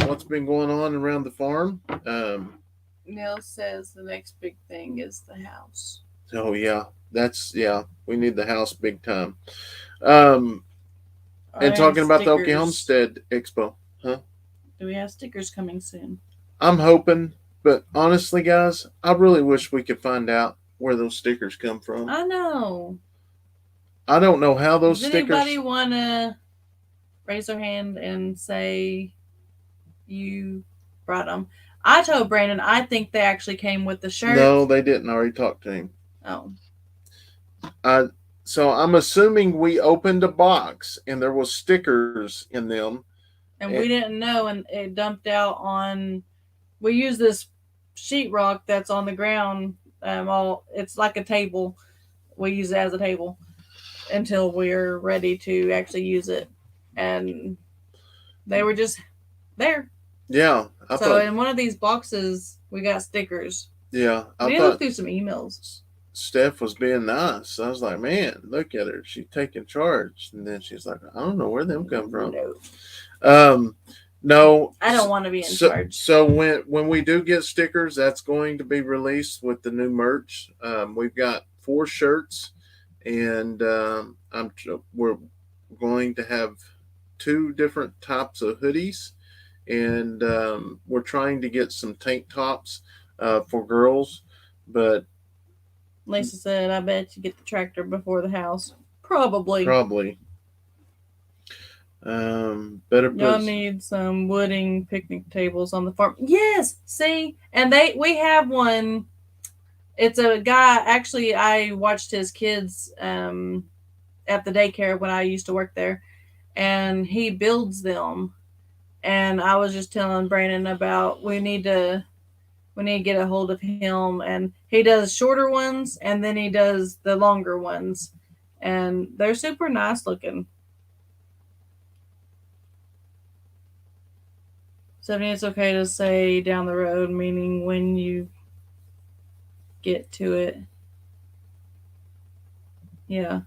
[SPEAKER 1] what's been going on around the farm.
[SPEAKER 2] Neil says the next big thing is the house.
[SPEAKER 1] Oh yeah, yeah. We need the house big time. Um,
[SPEAKER 2] Are
[SPEAKER 1] and
[SPEAKER 2] there any
[SPEAKER 1] talking about the Okie
[SPEAKER 2] stickers?
[SPEAKER 1] Homestead Expo, huh?
[SPEAKER 2] Do we have stickers coming soon?
[SPEAKER 1] I'm hoping, but honestly, guys, I really wish we could find out where those stickers come from.
[SPEAKER 2] I know.
[SPEAKER 1] I don't know how those
[SPEAKER 2] Does anybody
[SPEAKER 1] stickers.
[SPEAKER 2] want to raise their hand and say you brought them? I told Brandon I think they actually came with the shirt.
[SPEAKER 1] No, they didn't. I already talked to him.
[SPEAKER 2] Oh,
[SPEAKER 1] I so I'm assuming we opened a box and there was stickers in them.
[SPEAKER 2] and
[SPEAKER 1] And
[SPEAKER 2] we didn't know, and it dumped out on. We use this sheetrock that's on the ground. All it's like a table. We use it as a table until we're ready to actually use it, and they were just there.
[SPEAKER 1] yeah, I
[SPEAKER 2] So
[SPEAKER 1] thought
[SPEAKER 2] in one of these boxes, we got stickers.
[SPEAKER 1] yeah,
[SPEAKER 2] We
[SPEAKER 1] I
[SPEAKER 2] need to look
[SPEAKER 1] thought
[SPEAKER 2] through some emails.
[SPEAKER 1] Steph was being nice. I was like, man, look at her. She's taking charge. And then she's like, I don't know where them come from.
[SPEAKER 2] No,
[SPEAKER 1] Um, no.
[SPEAKER 2] I don't want to be in
[SPEAKER 1] So
[SPEAKER 2] charge.
[SPEAKER 1] so when we do get stickers, that's going to be released with the new merch. We've got 4 shirts, and we're going to have 2 different types of hoodies, and we're trying to get some tank tops for girls, but
[SPEAKER 2] Lisa said, "I bet you get the tractor before the house." Probably.
[SPEAKER 1] probably better
[SPEAKER 2] Y'all
[SPEAKER 1] put.
[SPEAKER 2] need some wooden picnic tables on the farm. Yes, see, and we have one. It's a guy. Actually, I watched his kids at the daycare when I used to work there, and he builds them. And I was just telling Brandon about we need to get a hold of him, and he does shorter ones, and then he does the longer ones, and they're super nice looking. 70, it's okay to say down the road, meaning when you get to it. Yeah.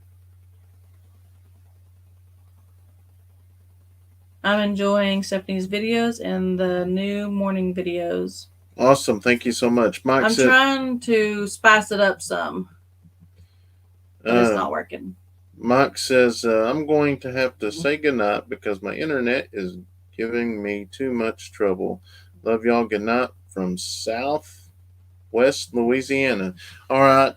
[SPEAKER 2] I'm enjoying Stephanie's videos and the new morning videos.
[SPEAKER 1] Awesome, thank you so much. Mike
[SPEAKER 2] I'm
[SPEAKER 1] said,
[SPEAKER 2] trying to spice it up some, but it's
[SPEAKER 1] uh,
[SPEAKER 2] not working.
[SPEAKER 1] Mike says, I'm going to have to say goodnight because my internet is giving me too much trouble. Love y'all. Good night from Southwest Louisiana. All right.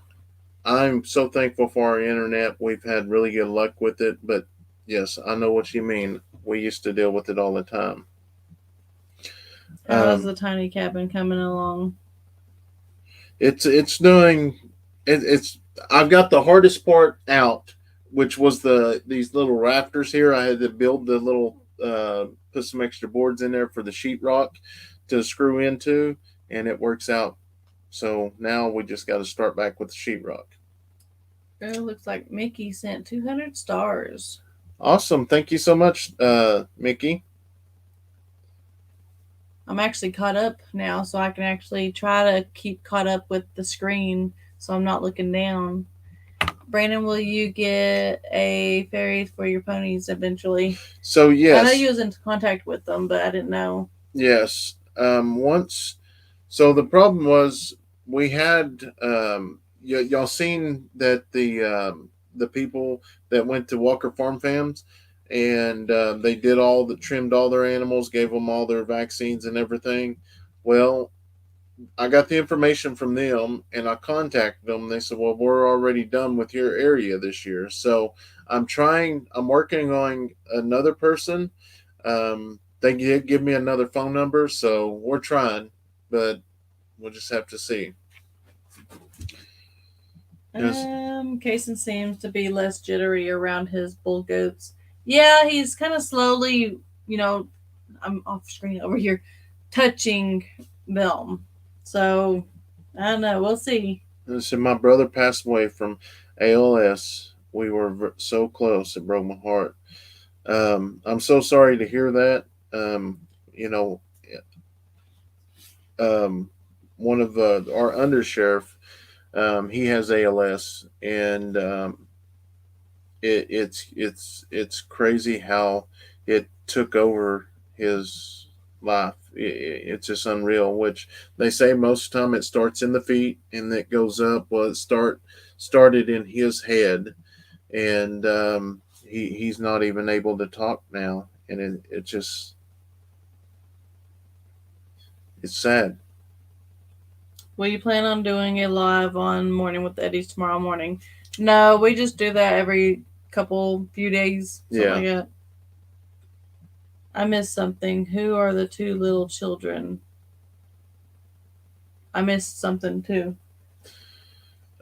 [SPEAKER 1] I'm so thankful for our internet. We've had really good luck with it, but yes, I know what you mean. We used to deal with it all the time.
[SPEAKER 2] How is
[SPEAKER 1] Um,
[SPEAKER 2] the tiny cabin coming along?
[SPEAKER 1] it's doing it's I've got the hardest part out, which was these little rafters here. I had to build the little put some extra boards in there for the sheetrock to screw into, and it works out. So now we just got to start back with the sheetrock.
[SPEAKER 2] It looks like Mickey sent 200 stars.
[SPEAKER 1] Awesome, thank you so much, Mickey.
[SPEAKER 2] I'm actually caught up now, so I can actually try to keep caught up with the screen so I'm not looking down. Brandon, will you get a fairy for your ponies eventually?
[SPEAKER 1] So
[SPEAKER 2] I know
[SPEAKER 1] yes,
[SPEAKER 2] you was in contact with them, but I didn't know.
[SPEAKER 1] yes. Once, so the problem was we had y'all seen that the people that went to Walker Farm Fams, and they did all the trimmed all their animals, gave them all their vaccines and everything. Well, I got the information from them and I contacted them. They said, "Well, we're already done with your area this year." So I'm working on another person. They did give me another phone number, so we're trying, but we'll just have to see. Yes.
[SPEAKER 2] Kayson seems to be less jittery around his bull goats. Yeah, he's kind of slowly, you know, I'm off screen over here, touching them. So I don't know. We'll see.
[SPEAKER 1] So my brother passed away from ALS. We were so close; it broke my heart. I'm so sorry to hear that. Um, you know, um, one of our undersheriff, he has ALS, and it's crazy how it took over his life. It's just unreal. Which they say most of the time it starts in the feet and it goes up. Well, started in his head, and he's not even able to talk now, and it just it's sad.
[SPEAKER 2] Will you plan on doing a live on Morning with Eddys tomorrow morning? No, we just do that every couple few days, something
[SPEAKER 1] Yeah.
[SPEAKER 2] like that. I missed something. Who are the two little children? I missed something too.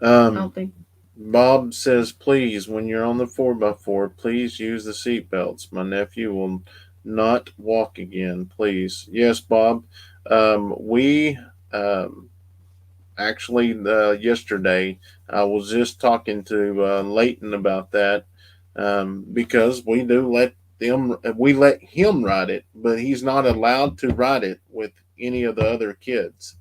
[SPEAKER 2] I
[SPEAKER 1] Um,
[SPEAKER 2] don't think.
[SPEAKER 1] Bob says, please, when you're on the 4x4, please use the seat belts. My nephew will not walk again, please. Yes, Bob. We actually, yesterday, I was just talking to Leighton about that, because we let him ride it, but he's not allowed to ride it with any of the other kids,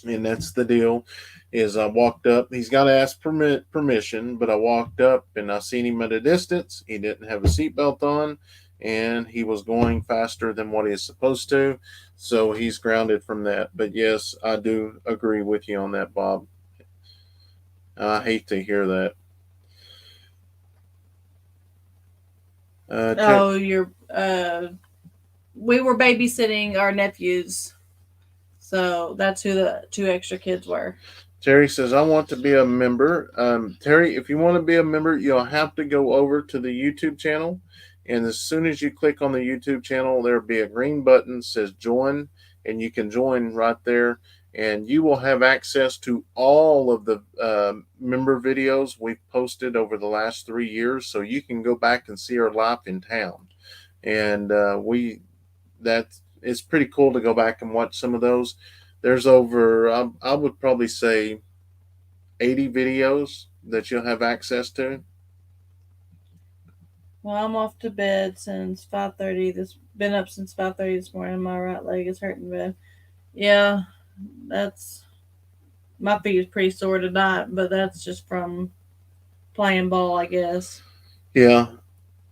[SPEAKER 1] and that's the deal. Is I walked up. He's got to ask permission, but I walked up and I seen him at a distance. He didn't have a seatbelt on, and he was going faster than what he's supposed to, so he's grounded from that. But yes, I do agree with you on that, Bob. I hate to hear that. Ter-
[SPEAKER 2] Oh, you're. We were babysitting our nephews, so that's who the two extra kids were.
[SPEAKER 1] Terry says, I want to be a member. Terry, if you want to be a member, you'll have to go over to the YouTube channel. And as soon as you click on the YouTube channel, there'll be a green button that says join, and you can join right there. And you will have access to all of the member videos we've posted over the last 3 years. So you can go back and see our life in town. And it's pretty cool to go back and watch some of those. There's over, I would probably say, 80 videos that you'll have access to.
[SPEAKER 2] Well, I'm off to bed since 5:30. This been up since 5:30 this morning. My right leg is hurting bad. Yeah, that's my feet is pretty sore tonight, but that's just from playing ball, I guess.
[SPEAKER 1] Yeah.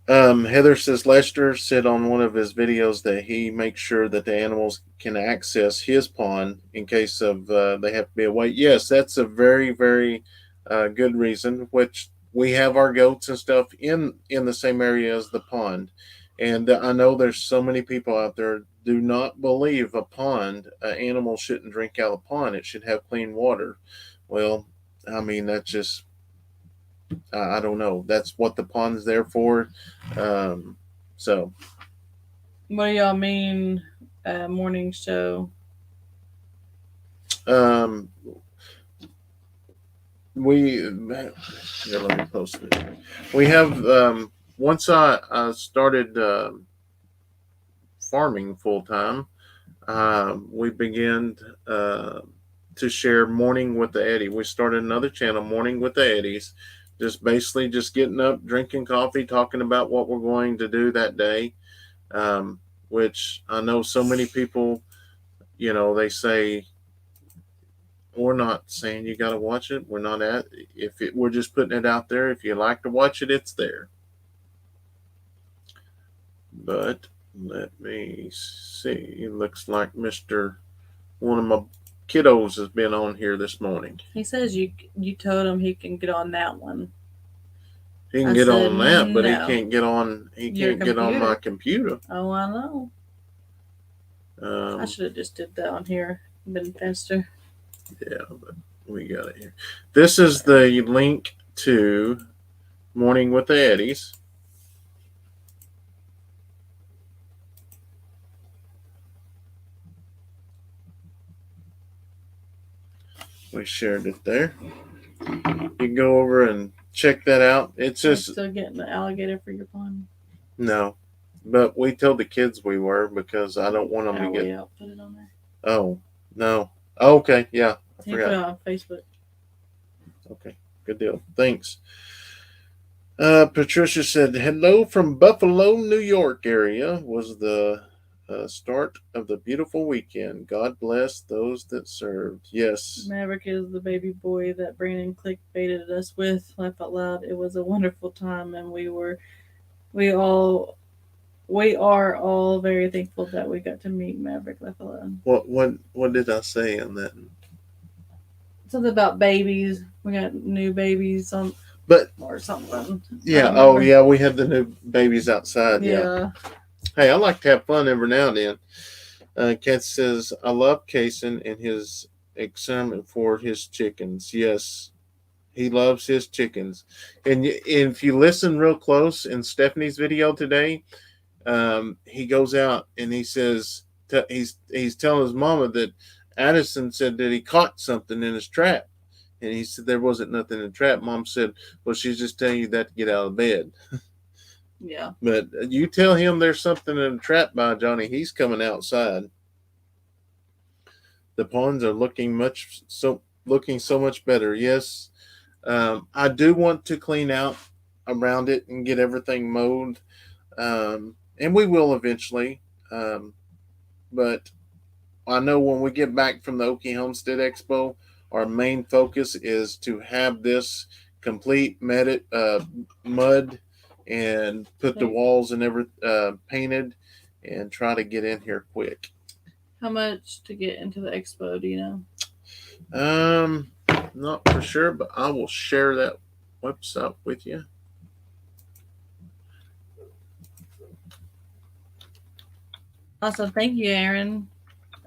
[SPEAKER 1] Heather says Lester said on one of his videos that he makes sure that the animals can access his pond in case of they have to be away. Yes, that's a very, very good reason. Which we have our goats and stuff in the same area as the pond, and I know there's so many people out there do not believe a pond, an animal shouldn't drink out of the pond. It should have clean water. Well, I mean that's just I don't know. That's what the pond's there for. Um, so,
[SPEAKER 2] What do y'all mean, morning show?
[SPEAKER 1] um, we yeah, let me post it. We have once I started farming full time, we began uh, to share morning with the Eddy. We started another channel, Morning with the Eddys, just basically just getting up, drinking coffee, talking about what we're going to do that day. Um, which I know so many people, they say we're not saying you got to watch it. We're not at if it, we're just putting it out there. If you like to watch it, it's there. But let me see. It looks like Mister One of my kiddos has been on here this morning.
[SPEAKER 2] He says you told him he can get on that one.
[SPEAKER 1] He can
[SPEAKER 2] I
[SPEAKER 1] get
[SPEAKER 2] said
[SPEAKER 1] on that, but he
[SPEAKER 2] no.
[SPEAKER 1] can't get on. He
[SPEAKER 2] Your
[SPEAKER 1] can't get on my
[SPEAKER 2] computer.
[SPEAKER 1] computer.
[SPEAKER 2] Oh, I know. I
[SPEAKER 1] Um,
[SPEAKER 2] should have just did that on here. Been faster.
[SPEAKER 1] yeah, but we got it here. This is the link to Morning with the Eddys. We shared it there. You can go over and check that out. It's
[SPEAKER 2] Are you
[SPEAKER 1] just
[SPEAKER 2] still getting the alligator for your pond?
[SPEAKER 1] no, but we told the kids we were because I don't want them to get.
[SPEAKER 2] I'll put it on there.
[SPEAKER 1] Oh no. Okay, yeah, I
[SPEAKER 2] He put it
[SPEAKER 1] forgot.
[SPEAKER 2] on Facebook.
[SPEAKER 1] Okay, good deal. Thanks. Patricia said, "Hello from Buffalo, New York area. Was the start of the beautiful weekend. God bless those that served." Yes.
[SPEAKER 2] Maverick is the baby boy that Brandon clickbaited us with. Laugh out loud. It was a wonderful time, and we all we are all very thankful that we got to meet Maverick. Laugh out loud.
[SPEAKER 1] What did I say on that?
[SPEAKER 2] Something about babies. We got new babies on
[SPEAKER 1] But
[SPEAKER 2] or something. I
[SPEAKER 1] yeah,
[SPEAKER 2] don't
[SPEAKER 1] oh
[SPEAKER 2] remember.
[SPEAKER 1] yeah, we had the new babies outside. Yeah.
[SPEAKER 2] Yeah.
[SPEAKER 1] Hey, I like to have fun every now and then. Kat says, "I love Kayson and his excitement for his chickens." Yes, he loves his chickens. And if you listen real close in Stephanie's video today, he goes out and he says he's telling his mama that Addison said that he caught something in his trap, and he said there wasn't nothing in the trap. Mom said, "Well, she's just telling you that to get out of bed."
[SPEAKER 2] Yeah.
[SPEAKER 1] But you tell him there's something in the trap by Johnny, he's coming outside. The ponds are looking so much better. Yes, I do want to clean out around it and get everything mowed, and we will eventually. Um, but I know when we get back from the Okie Homestead Expo, our main focus is to have this complete mud and put the walls and painted and try to get in here quick.
[SPEAKER 2] How much to get into the expo? Do you know?
[SPEAKER 1] Not for sure, but I will share that website with you.
[SPEAKER 2] Awesome. Thank you, Aaron.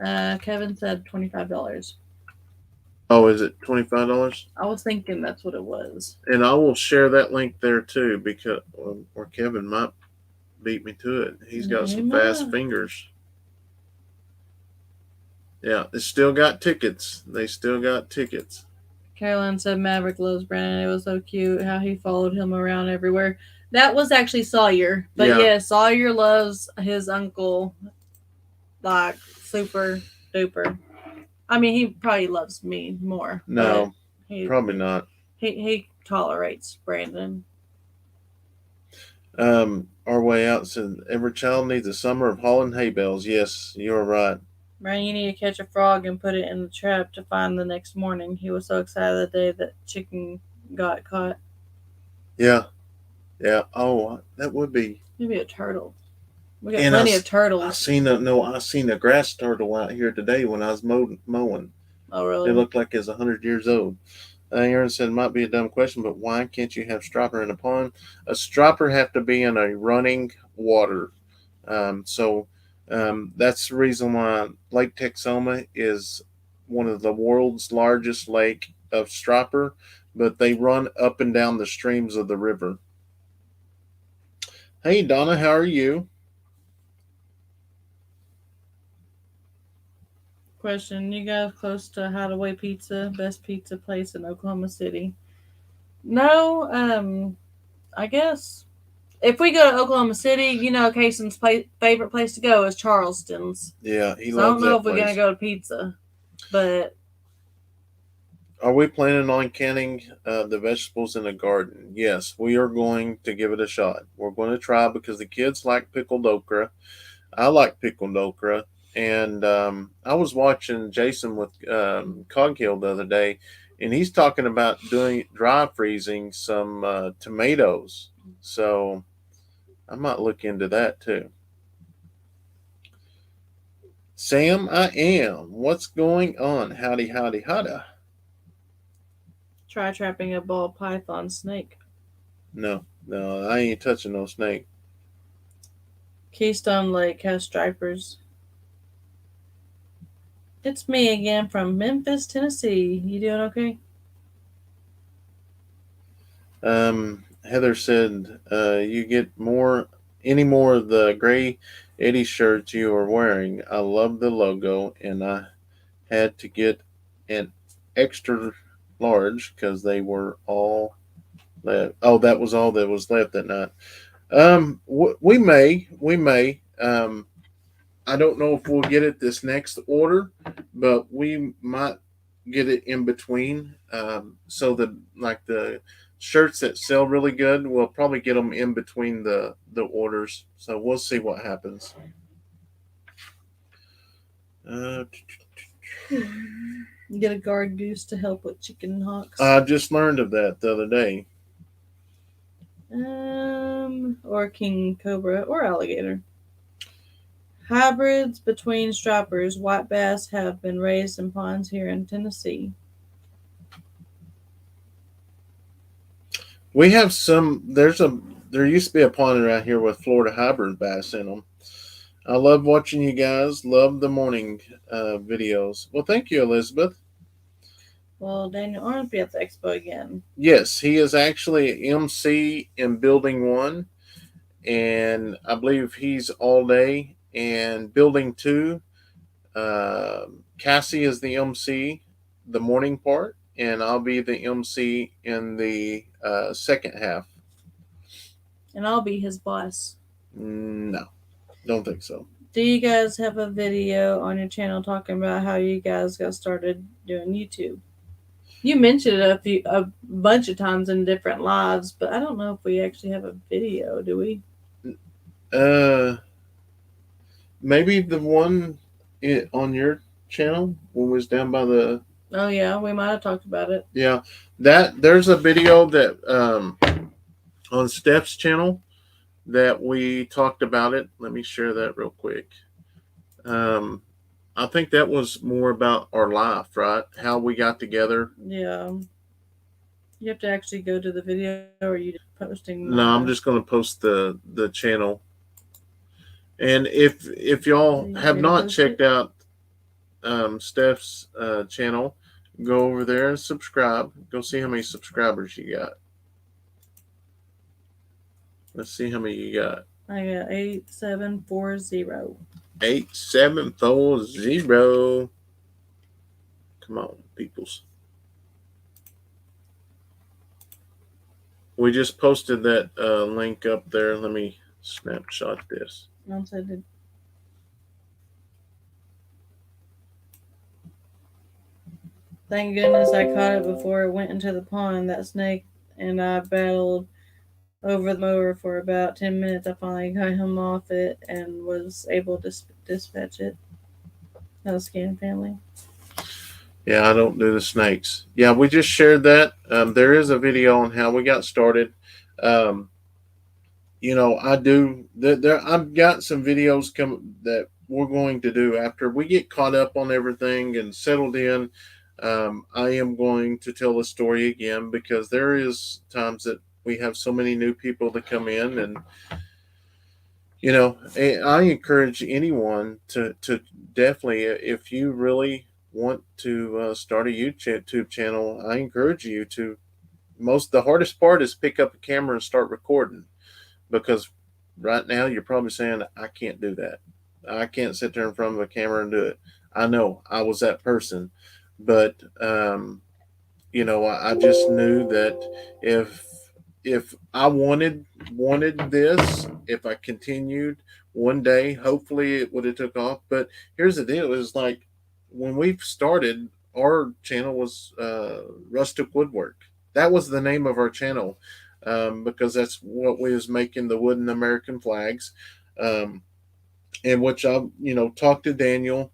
[SPEAKER 2] Kevin said $25.
[SPEAKER 1] Oh, is it $25?
[SPEAKER 2] I was thinking that's what it was.
[SPEAKER 1] And I will share that link there too because or Kevin might beat me to it. He's got some fast fingers. Yeah, they still got tickets. They still got tickets.
[SPEAKER 2] Caroline said Maverick loves Brandon. It was so cute how he followed him around everywhere. That was actually Sawyer. But yeah, Sawyer loves his uncle like super duper. I mean, he probably loves me more.
[SPEAKER 1] No,
[SPEAKER 2] he,
[SPEAKER 1] probably not.
[SPEAKER 2] He tolerates Brandon.
[SPEAKER 1] Our way out said every child needs a summer of hauling hay bales. Yes, you're right.
[SPEAKER 2] Brandon, you need to catch a frog and put it in the trap to find the next morning. He was so excited the day that chicken got caught.
[SPEAKER 1] Yeah, yeah. Oh, that would be.
[SPEAKER 2] Maybe a turtle. We got plenty of turtles.
[SPEAKER 1] I seen a grass turtle out here today when I was mowing.
[SPEAKER 2] Oh, really?
[SPEAKER 1] It looked like it's 100 years old. Aaron said it might be a dumb question, but why can't you have striper in a pond? A striper have to be in a running water. That's the reason why Lake Texoma is one of the world's largest lake of striper, but they run up and down the streams of the river. Hey, Donna, how are you?
[SPEAKER 2] Question: You guys close to Hideaway Pizza, best pizza place in Oklahoma City? No, I guess if we go to Oklahoma City, Kayson's favorite place to go is Charleston's.
[SPEAKER 1] Yeah, he
[SPEAKER 2] So I don't
[SPEAKER 1] loves
[SPEAKER 2] know
[SPEAKER 1] that
[SPEAKER 2] if we're gonna
[SPEAKER 1] place.
[SPEAKER 2] go to pizza, but
[SPEAKER 1] Are we planning on canning the vegetables in the garden? Yes, we are going to give it a shot. We're going to try because the kids like pickled okra. I like pickled okra. And I was watching Jason with Coghill the other day, and he's talking about doing dry freezing some tomatoes. So I might look into that too. Sam, I am. What's going on? Howdy, howdy, howdy.
[SPEAKER 2] try trapping a ball python snake.
[SPEAKER 1] No, no, I ain't touching no snake.
[SPEAKER 2] Keystone Lake has stripers. It's me again from Memphis, Tennessee. You doing okay?
[SPEAKER 1] Heather said, "You get any more of the gray Eddie shirts you are wearing. I love the logo, and I had to get an extra large because they were all left. Oh, that was all that was left that night. We may. I don't know if we'll get it this next order, but we might get it in between. So that like the shirts that sell really good, we'll probably get them in between the orders. So we'll see what happens. Uh,
[SPEAKER 2] Get a guard goose to help with chicken hawks.
[SPEAKER 1] I just learned of that the other day.
[SPEAKER 2] Or king cobra or alligator. Hybrids between stripers, white bass have been raised in ponds here in Tennessee.
[SPEAKER 1] We have some. There used to be a pond around here with Florida hybrid bass in them. I love watching you guys. Love the morning videos. Well, thank you, Elizabeth.
[SPEAKER 2] Well, Daniel Arnsby at the expo again.
[SPEAKER 1] Yes, he is actually MC in Building 1, and I believe he's all day. And Building 2, Cassie is the MC, the morning part, and I'll be the MC in the second half.
[SPEAKER 2] And I'll be his boss.
[SPEAKER 1] No, don't think so.
[SPEAKER 2] Do you guys have a video on your channel talking about how you guys got started doing YouTube? You mentioned it a bunch of times in different lives, but I don't know if we actually have a video, do we?
[SPEAKER 1] Uh, Maybe the one on your channel when we was down by the
[SPEAKER 2] Oh yeah, we might have talked about it.
[SPEAKER 1] yeah, that there's a video that on Steph's channel that we talked about it. Let me share that real quick. Um, I think that was more about our life, right? How we got together.
[SPEAKER 2] Yeah. You have to actually go to the video, or you just posting
[SPEAKER 1] No, I'm just going to post the channel. And if y'all
[SPEAKER 2] you want
[SPEAKER 1] have
[SPEAKER 2] me to
[SPEAKER 1] not
[SPEAKER 2] post
[SPEAKER 1] checked
[SPEAKER 2] it?
[SPEAKER 1] out Steph's channel, go over there and subscribe. Go see how many subscribers you got. Let's see how many you got.
[SPEAKER 2] I got 8740.
[SPEAKER 1] 8740. Come on, peoples. We just posted that link up there. Let me snapshot this.
[SPEAKER 2] Thank goodness I caught it before it went into the pond, that snake, and I battled over the mower for about 10 minutes. I finally got him off it and was able to dispatch it. That was Scan Family.
[SPEAKER 1] Yeah, I don't do the snakes. Yeah, we just shared that. There is a video on how we got started. Um, I do. I've got some videos come that we're going to do after we get caught up on everything and settled in. I am going to tell the story again because there is times that we have so many new people that come in, and I encourage anyone to definitely, if you really want to start a YouTube channel, I encourage you to. The hardest part is pick up a camera and start recording, because right now you're probably saying, I can't do that. I can't sit there in front of a camera and do it. I know I was that person, but I just knew that if if I wanted this, if I continued one day, hopefully it would have took off. But here's the deal: is like when we started, our channel was Rustic Woodwork. That was the name of our channel, because that's what we was making, the wooden American flags, um, and which I talked to Daniel,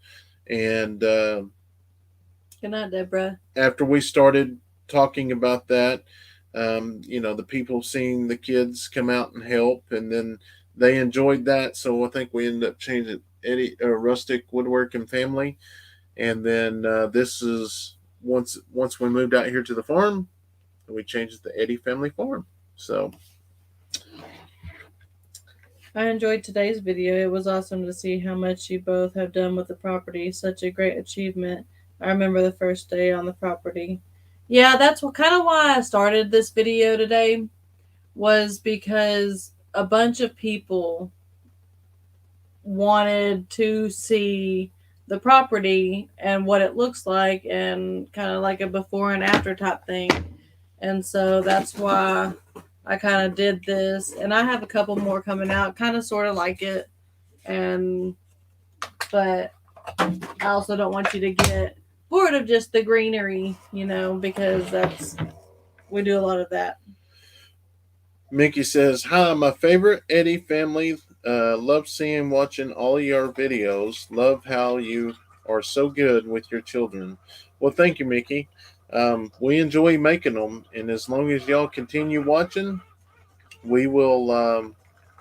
[SPEAKER 1] and
[SPEAKER 2] Good night, Deborah.
[SPEAKER 1] after we started talking about that, the people seeing the kids come out and help, and then they enjoyed that. So I think we ended up changing Eddie Rustic Woodwork and Family, and then this is once we moved out here to the farm, we changed it to Eddy Family Farm. So
[SPEAKER 2] I enjoyed today's video. It was awesome to see how much you both have done with the property. Such a great achievement. I remember the first day on the property. Yeah, that's what kind of why I started this video today, was because a bunch of people wanted to see the property and what it looks like, and kind of like a before and after type thing. And so that's why I kind of did this. And I have a couple more coming out, kind of sort of like it. And, but I also don't want you to get bored of just the greenery, because we do a lot of that.
[SPEAKER 1] Mickey says, "Hi, my favorite Eddy family. Love seeing watching all your videos. Love how you are so good with your children." Well, thank you, Mickey. We enjoy making them, and as long as y'all continue watching, we will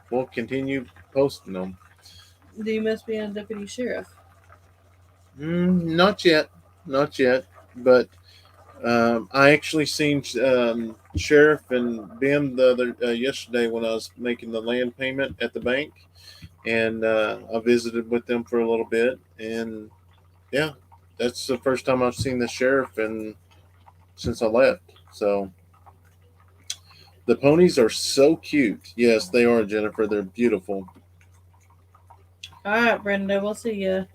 [SPEAKER 1] we'll continue posting them.
[SPEAKER 2] Do you miss being a deputy sheriff?
[SPEAKER 1] Not yet, not yet, but I actually seen Sheriff and Ben the other yesterday when I was making the land payment at the bank, and I visited with them for a little bit, and yeah, that's the first time I've seen the sheriff and since I left. So the ponies are so cute. Yes, they are, Jennifer. They're beautiful.
[SPEAKER 2] All right, Brenda, we'll see you.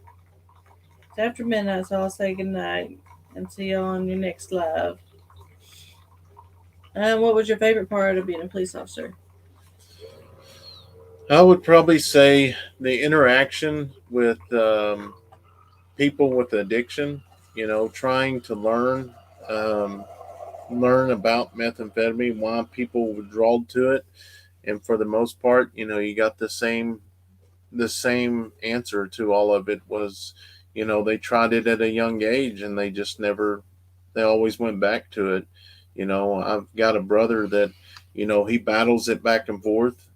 [SPEAKER 2] It's after midnight, so I'll say goodnight and see you on your next live. What was your favorite part of being a police officer?
[SPEAKER 1] I would probably say the interaction with people with addiction. Trying to learn about methamphetamine, why people were drawn to it, and for the most part, you got the same answer to all of it was, they tried it at a young age and they just never, they always went back to it. I've got a brother that, he battles it back and forth,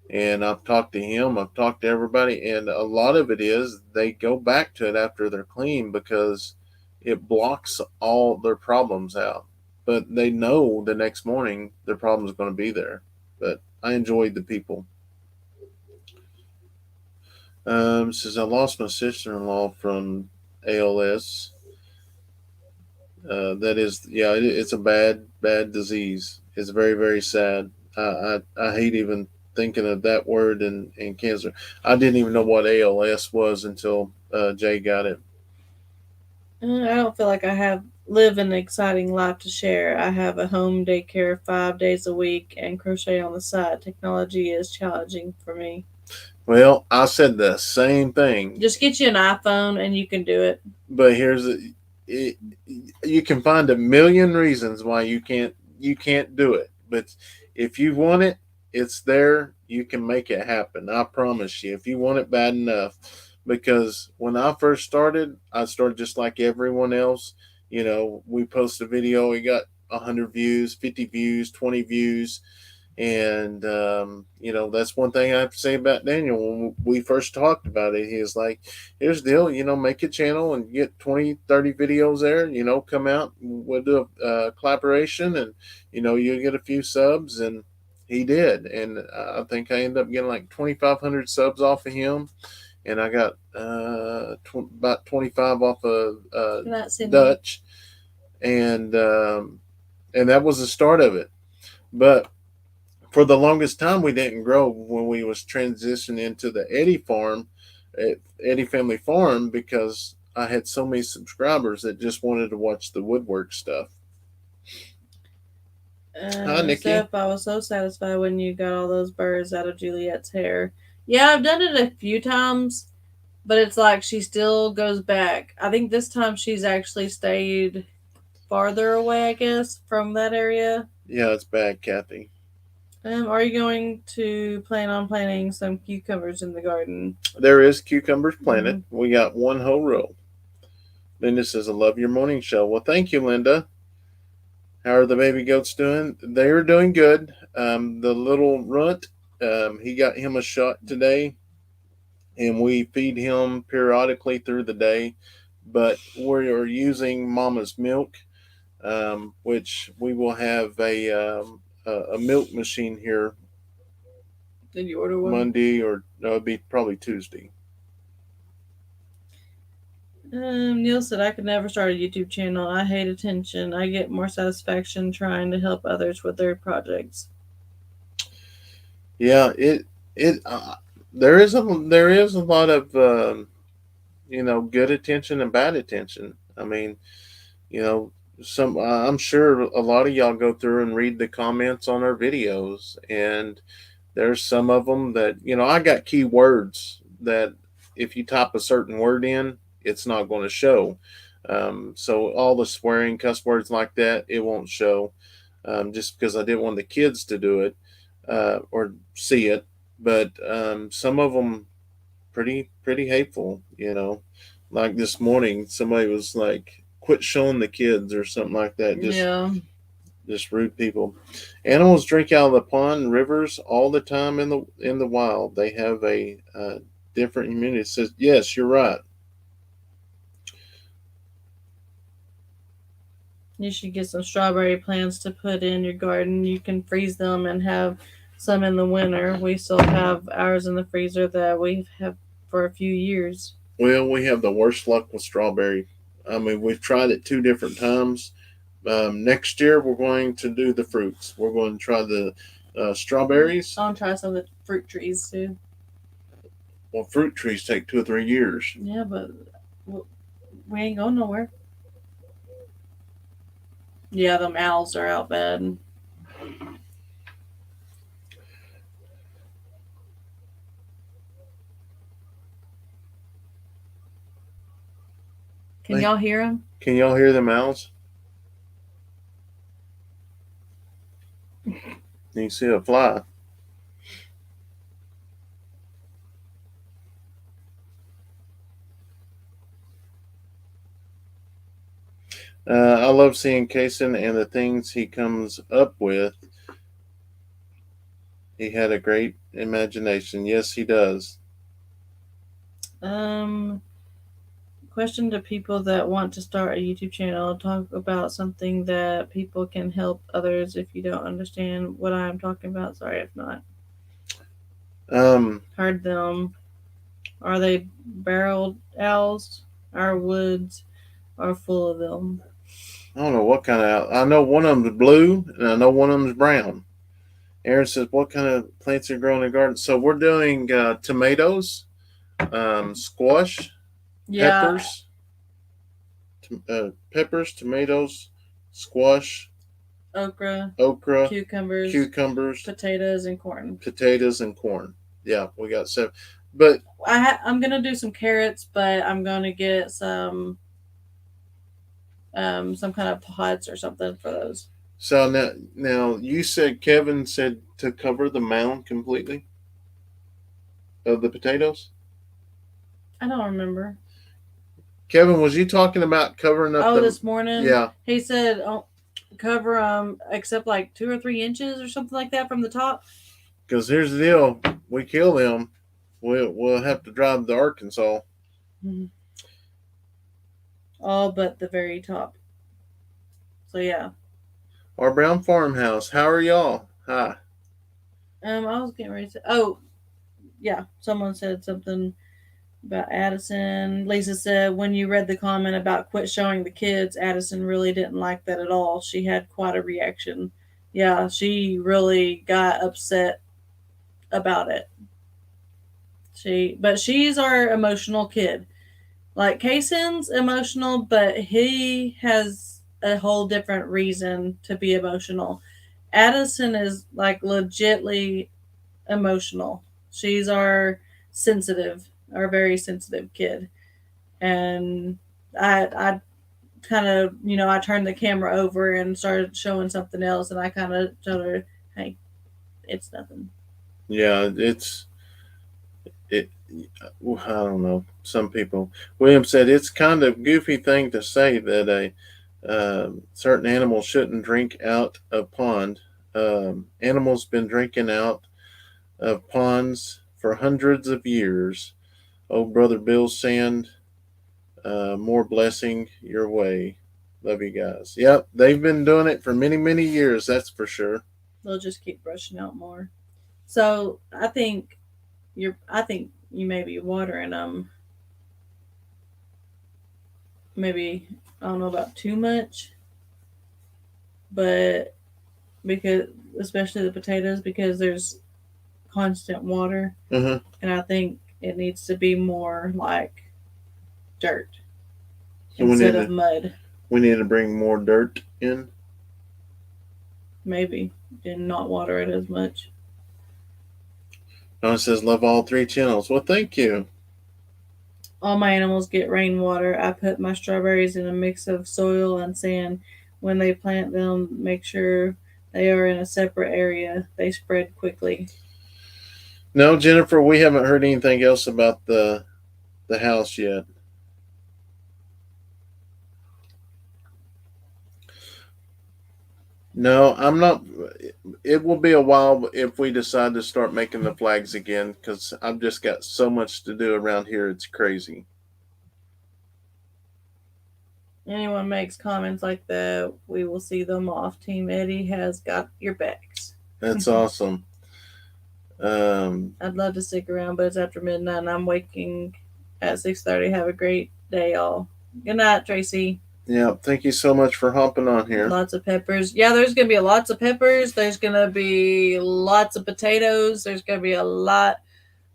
[SPEAKER 1] and I've talked to him, I've talked to everybody, and a lot of it is they go back to it after they're clean because it blocks all their problems out. But they know the next morning their problem is going to be there. But I enjoyed the people. Says I lost my sister-in-law from ALS. That is, yeah, it's a bad disease. It's very, very sad. I hate even thinking of that word and cancer. I didn't even know what ALS was until Jay got it.
[SPEAKER 2] I don't feel like I have live an exciting life to share. I have a home daycare 5 days a week and crochet on the side. Technology is challenging for me.
[SPEAKER 1] Well, I said the same thing,
[SPEAKER 2] Just get you an iPhone and you can do it.
[SPEAKER 1] but it, you can find a million reasons why you can't do it. But if you want it, it's there. You can make it happen. I promise you. If you want it bad enough, because when I started just like everyone else. We post a video, we got 100 views, 50 views, 20 views, and that's one thing I have to say about Daniel. When we first talked about it, he was like, "Here's the deal, make a channel and get 20, 30 videos there. Come out, we'll do a collaboration, and you'll get a few subs." And he did, and I think I ended up getting like 2,500 subs off of him, and I got about 25 off of Dutch, and that was the start of it. But for the longest time we didn't grow when we was transitioning into the Eddy farm, Eddy family farm, because I had so many subscribers that just wanted to watch the woodwork stuff. Hi, Nikki.
[SPEAKER 2] Steph, I was so satisfied when you got all those birds out of Juliet's hair. Yeah, I've done it a few times, but it's like she still goes back. I think this time she's actually stayed farther away, I guess, from that area.
[SPEAKER 1] Yeah, it's bad, Kathy.
[SPEAKER 2] Are you going to plan on planting some cucumbers in the garden?
[SPEAKER 1] There is cucumbers
[SPEAKER 2] Mm-hmm.
[SPEAKER 1] planted. We got one whole row. Linda says, I love your morning show. Well, thank you, Linda. How are the baby goats doing? They are doing good. The little runt, he got him a shot today, and we feed him periodically through the day. But we are using mama's milk, which we will have a milk machine here
[SPEAKER 2] Did you order one?
[SPEAKER 1] Monday, or no, it'd be probably Tuesday.
[SPEAKER 2] Neil said I could never start a YouTube channel. I hate attention. I get more satisfaction trying to help others with their projects.
[SPEAKER 1] Yeah, it there is a lot of good attention and bad attention. I mean, you know, I'm sure a lot of y'all go through and read the comments on our videos, and there's some of them that I got keywords that if you type a certain word in, it's not going to show. So all the swearing, cuss words like that, it won't show. Just because I didn't want the kids to do it or see it, but some of them pretty hateful. Like this morning, somebody was like, "Quit showing the kids" or something like that.
[SPEAKER 2] Yeah.
[SPEAKER 1] Just rude people. Animals drink out of the pond and rivers all the time in the wild. They have a different immunity. It says yes, you're right.
[SPEAKER 2] You should get some strawberry plants to put in your garden. You can freeze them and have some in the winter. We still have ours in the freezer that we have for a few years.
[SPEAKER 1] Well, we have the worst luck with strawberry. I mean, we've tried it two different times. Next year, we're going to do the fruits. We're going to try the strawberries.
[SPEAKER 2] I'll try some of the fruit trees too.
[SPEAKER 1] Well, fruit trees take 2 or 3 years.
[SPEAKER 2] Yeah, but we ain't going nowhere. Yeah, them owls are out bad. Can y'all hear them?
[SPEAKER 1] Can y'all hear the owls? You can see a fly. I love seeing Kayson and the things he comes up with. He had a great imagination. Yes, he does.
[SPEAKER 2] Um, Question to people that want to start a YouTube channel. Talk about something that people can help others. If you don't understand what I'm talking about, sorry if not. Heard them. Are they barreled owls? Our woods are full of them.
[SPEAKER 1] I don't know what kind of owl. I know one of them is blue, and I know one of them is brown. Aaron says, "What kind of plants are growing in the garden?" So we're doing tomatoes, squash,
[SPEAKER 2] Yeah.
[SPEAKER 1] peppers, tomatoes, squash,
[SPEAKER 2] Okra,
[SPEAKER 1] okra,
[SPEAKER 2] cucumbers, potatoes, and corn.
[SPEAKER 1] potatoes, and corn. Yeah, we got 7. But
[SPEAKER 2] I'm gonna do some carrots, but I'm gonna get some kind of pods or something for those.
[SPEAKER 1] so now you said Kevin said to cover the mound completely of the potatoes.
[SPEAKER 2] I don't remember.
[SPEAKER 1] Kevin, was you talking about covering up?
[SPEAKER 2] This morning.
[SPEAKER 1] Yeah.
[SPEAKER 2] He said cover except like 2 or 3 inches or something like that from the top.
[SPEAKER 1] Because here's the deal: we kill them, we'll have to drive to Arkansas.
[SPEAKER 2] Mm-hmm. All but the very top. So yeah.
[SPEAKER 1] Our brown farmhouse. How are y'all? Hi.
[SPEAKER 2] I was getting ready to say. Oh, yeah. Someone said something about Addison. Lisa said, when you read the comment about quit showing the kids, Addison really didn't like that at all. She had quite a reaction. Yeah, she really got upset about it. But she's our emotional kid. Like Kayson's emotional, but he has a whole different reason to be emotional. Addison is like legitly emotional. She's our very sensitive kid, and I kind of, I turned the camera over and started showing something else, and I kind of told her, "Hey, it's nothing."
[SPEAKER 1] Yeah, it. I don't know. Some people. William said it's kind of goofy thing to say that a certain animal shouldn't drink out of pond. Animals been drinking out of ponds for hundreds of years. Oh, brother Bill Sand, more blessing your way. Love you guys. Yep, they've been doing it for many, many years. That's for sure.
[SPEAKER 2] They'll just keep brushing out more. So I think you may be watering them. Maybe I don't know about too much, but because especially the potatoes, because there's constant water,
[SPEAKER 1] Uh-huh.
[SPEAKER 2] and I think it needs to be more like dirt
[SPEAKER 1] So we
[SPEAKER 2] instead
[SPEAKER 1] need
[SPEAKER 2] of
[SPEAKER 1] to
[SPEAKER 2] mud.
[SPEAKER 1] we need to bring more dirt in.
[SPEAKER 2] Maybe and not water it as much.
[SPEAKER 1] Don says love all three channels. Well, thank you.
[SPEAKER 2] All my animals get rainwater. I put my strawberries in a mix of soil and sand. When they plant them, make sure they are in a separate area. They spread quickly.
[SPEAKER 1] No, Jennifer, we haven't heard anything else about the house yet. No, I'm not. It will be a while if we decide to start making the flags again because I've just got so much to do around here. It's crazy.
[SPEAKER 2] Anyone makes comments like that, we will see them off. Team Eddie has got your backs.
[SPEAKER 1] That's awesome. Um,
[SPEAKER 2] I'd love to stick around, but it's after midnight and I'm waking at 6:30. Have a great day, all. Good night, Tracy.
[SPEAKER 1] yeah, thank you so much for hopping on here.
[SPEAKER 2] Lots of peppers. Yeah, there's gonna be lots of peppers. There's gonna be lots of potatoes. There's gonna be a lot.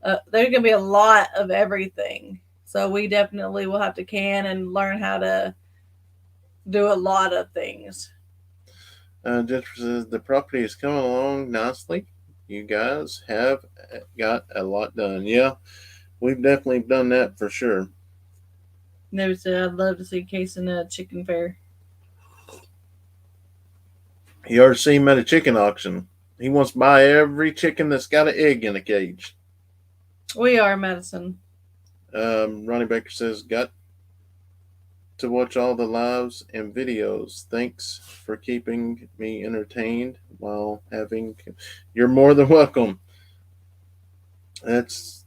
[SPEAKER 2] There's gonna be a lot of everything. So we definitely will have to can and learn how to do a lot of things.
[SPEAKER 1] Jennifer says the property is coming along nicely. You guys have got a lot done. Yeah, we've definitely done that for sure.
[SPEAKER 2] Never said I'd love to see Kayson at a chicken fair.
[SPEAKER 1] You ought to see him at a chicken auction. He wants to buy every chicken that's got an egg in a cage.
[SPEAKER 2] We are Madison.
[SPEAKER 1] Ronnie Baker says, got to watch all the lives and videos. Thanks for keeping me entertained while having. You're more than welcome. That's.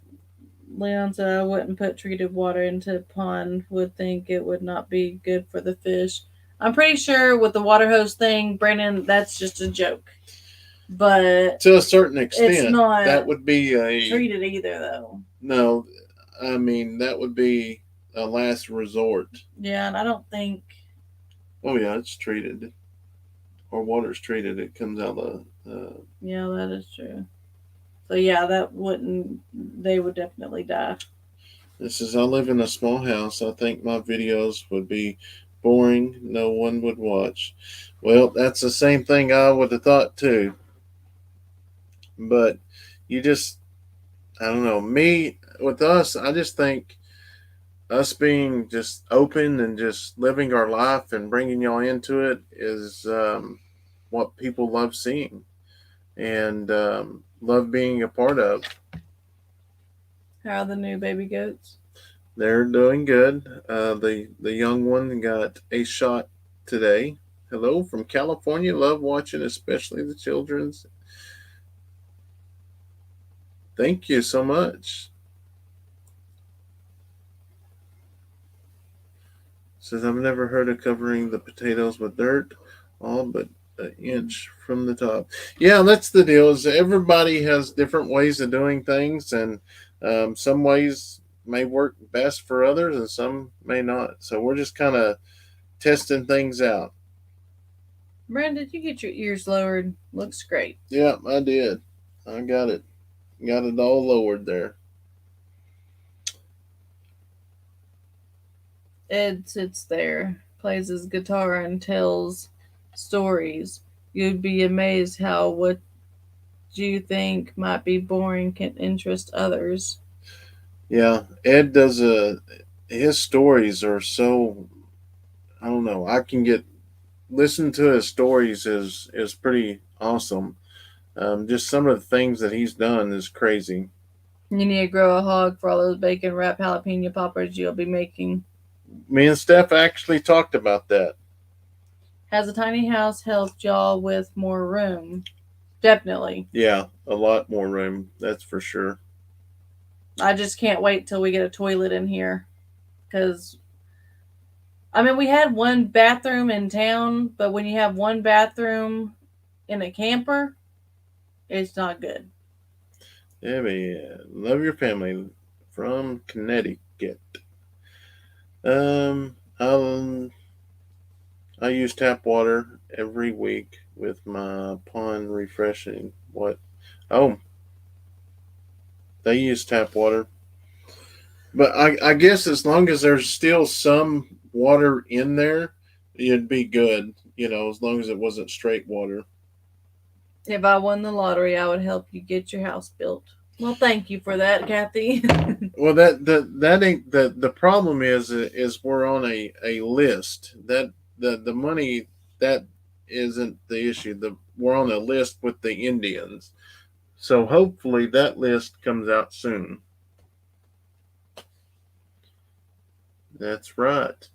[SPEAKER 2] Leon said I wouldn't put treated water into a pond. Would think it would not be good for the fish. I'm pretty sure with the water hose thing, Brandon, that's just a joke. But
[SPEAKER 1] to a certain extent,
[SPEAKER 2] it's not
[SPEAKER 1] that would be a
[SPEAKER 2] treated either, though.
[SPEAKER 1] no. I mean, that would be a last resort.
[SPEAKER 2] Yeah, and I don't think.
[SPEAKER 1] Oh yeah, it's treated, or water's treated. It comes out of.
[SPEAKER 2] Yeah, that is true. So yeah, that wouldn't. They would definitely die.
[SPEAKER 1] This is. I live in a small house. I think my videos would be boring. No one would watch. Well, that's the same thing I would have thought too. But you just, I don't know. Me with us, I just think us being just open and just living our life and bringing y'all into it is what people love seeing and love being a part of.
[SPEAKER 2] How are the new baby goats?
[SPEAKER 1] They're doing good. The young one got a shot today. Hello from California. Love watching, especially the children's. Thank you so much. Says I've never heard of covering the potatoes with dirt, all but an inch from the top. Yeah, that's the deal. Is everybody has different ways of doing things, and some ways may work best for others, and some may not. So we're just kind of testing things out.
[SPEAKER 2] Brandon, did you get your ears lowered? Looks great.
[SPEAKER 1] Yeah, I did. I got it. Got it all lowered there.
[SPEAKER 2] Ed sits there, plays his guitar, and tells stories. You'd be amazed how what you think might be boring can interest others.
[SPEAKER 1] Yeah, Ed does a. His stories are so. I don't know. I can get listen to his stories is pretty awesome. Just some of the things that he's done is crazy.
[SPEAKER 2] You need to grow a hog for all those bacon wrapped jalapeno poppers you'll be making.
[SPEAKER 1] Me and Steph actually talked about that.
[SPEAKER 2] Has a tiny house helped y'all with more room? Definitely.
[SPEAKER 1] Yeah, a lot more room. That's for sure.
[SPEAKER 2] I just can't wait till we get a toilet in here. Because, I mean, we had one bathroom in town, but when you have one bathroom in a camper, it's not good.
[SPEAKER 1] Yeah, man. Love your family from Connecticut. Um, I'll, I use tap water every week with my pond refreshing. What? Oh, they use tap water. But I guess as long as there's still some water in there, it'd be good. As long as it wasn't straight water.
[SPEAKER 2] If I won the lottery, I would help you get your house built. Well, thank you for that, Kathy.
[SPEAKER 1] Well, that ain't the problem is we're on a list that the money that isn't the issue. We're on a list with the Indians, so hopefully that list comes out soon. That's right.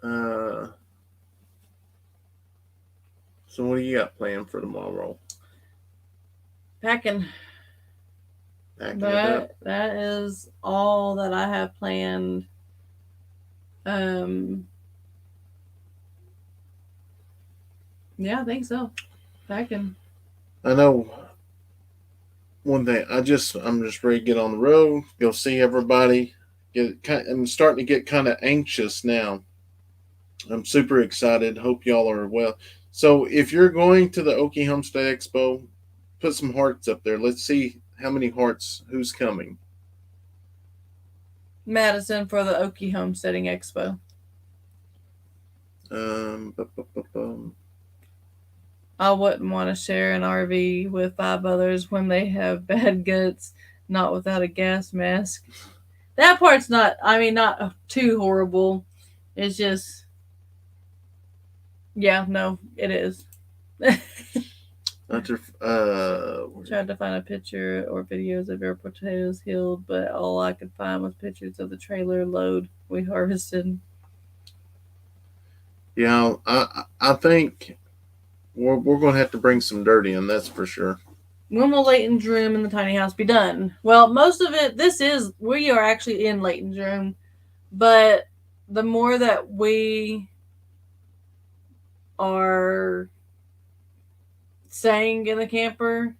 [SPEAKER 1] Uh, so what do you got planned for tomorrow?
[SPEAKER 2] Packing.
[SPEAKER 1] Packing it up.
[SPEAKER 2] That is all that I have planned. Um, yeah, I think so. Packing.
[SPEAKER 1] I know one thing. I'm just ready to get on the road, go see everybody. I'm starting to get kind of anxious now. I'm super excited. Hope y'all are well. So if you're going to the Okie Homestead Expo, put some hearts up there. Let's see how many hearts. Who's coming?
[SPEAKER 2] Madison for the Okie Homesteading Expo.
[SPEAKER 1] Bu- bu- bu- bum.
[SPEAKER 2] I wouldn't want to share an RV with five others when they have bad guts, not without a gas mask. That part's not, I mean, not too horrible. It's just, yeah, no, it is.
[SPEAKER 1] Not your,
[SPEAKER 2] Tried to find a picture or videos of your potatoes healed, but all I could find was pictures of the trailer load we harvested.
[SPEAKER 1] yeah, I think we're going to have to bring some dirt in. That's for sure.
[SPEAKER 2] When will Leighton's room in the tiny house be done? Well, most of it, we are actually in Leighton's room, but the more that we are staying in the camper,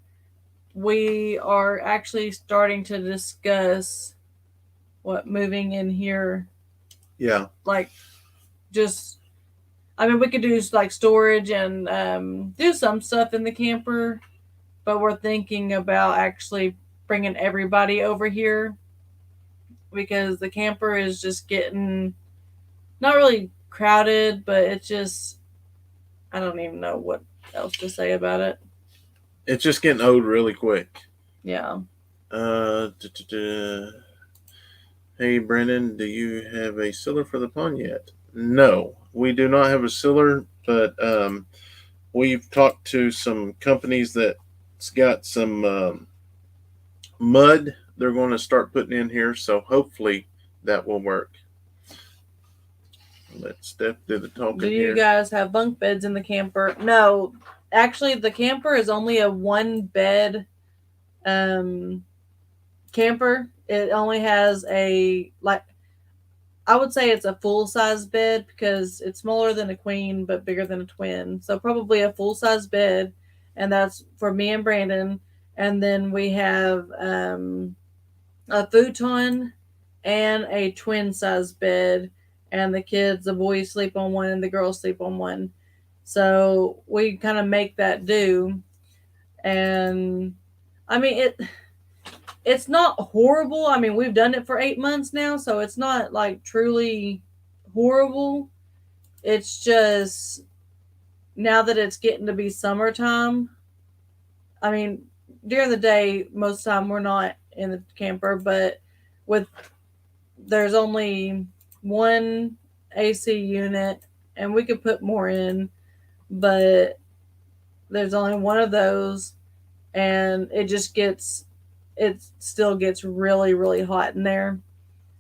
[SPEAKER 2] we are actually starting to discuss what moving in here,
[SPEAKER 1] Yeah,
[SPEAKER 2] like, just, I mean, we could do like storage and do some stuff in the camper, but we're thinking about actually bringing everybody over here because the camper is just getting not really crowded, but it's just, I don't even know what else to say about it.
[SPEAKER 1] it's just getting old really quick.
[SPEAKER 2] Yeah.
[SPEAKER 1] Uh, duh, duh, duh. Hey, Brendan, do you have a sealer for the pond yet? No, we do not have a sealer, but we've talked to some companies that's got some mud they're going to start putting in here, so hopefully that will work. Let Steph do the talking
[SPEAKER 2] Do you
[SPEAKER 1] here.
[SPEAKER 2] guys have bunk beds in the camper? No. Actually, the camper is only a one bed um camper. It only has a, like, I would say it's a full size bed because it's smaller than a queen but bigger than a twin. So probably a full size bed, and that's for me and Brandon. And then we have a futon and a twin size bed, and the boys sleep on one and the girls sleep on one. So we kind of make that do, and I mean it's not horrible. I mean, we've done it for 8 months now, so it's not like truly horrible. It's just, now that it's getting to be summertime, I mean, during the day, most of the time we're not in the camper, but with there's only one AC unit, and we could put more in, but there's only one of those, and it still gets really, really hot in there.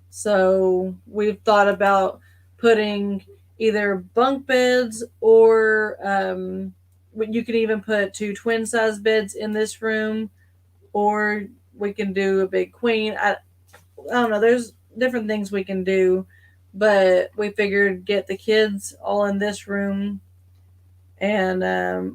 [SPEAKER 2] So we've thought about putting either bunk beds or you can even put two twin size beds in this room, or we can do a big queen. I don't know. There's different things we can do, but we figured get the kids all in this room, and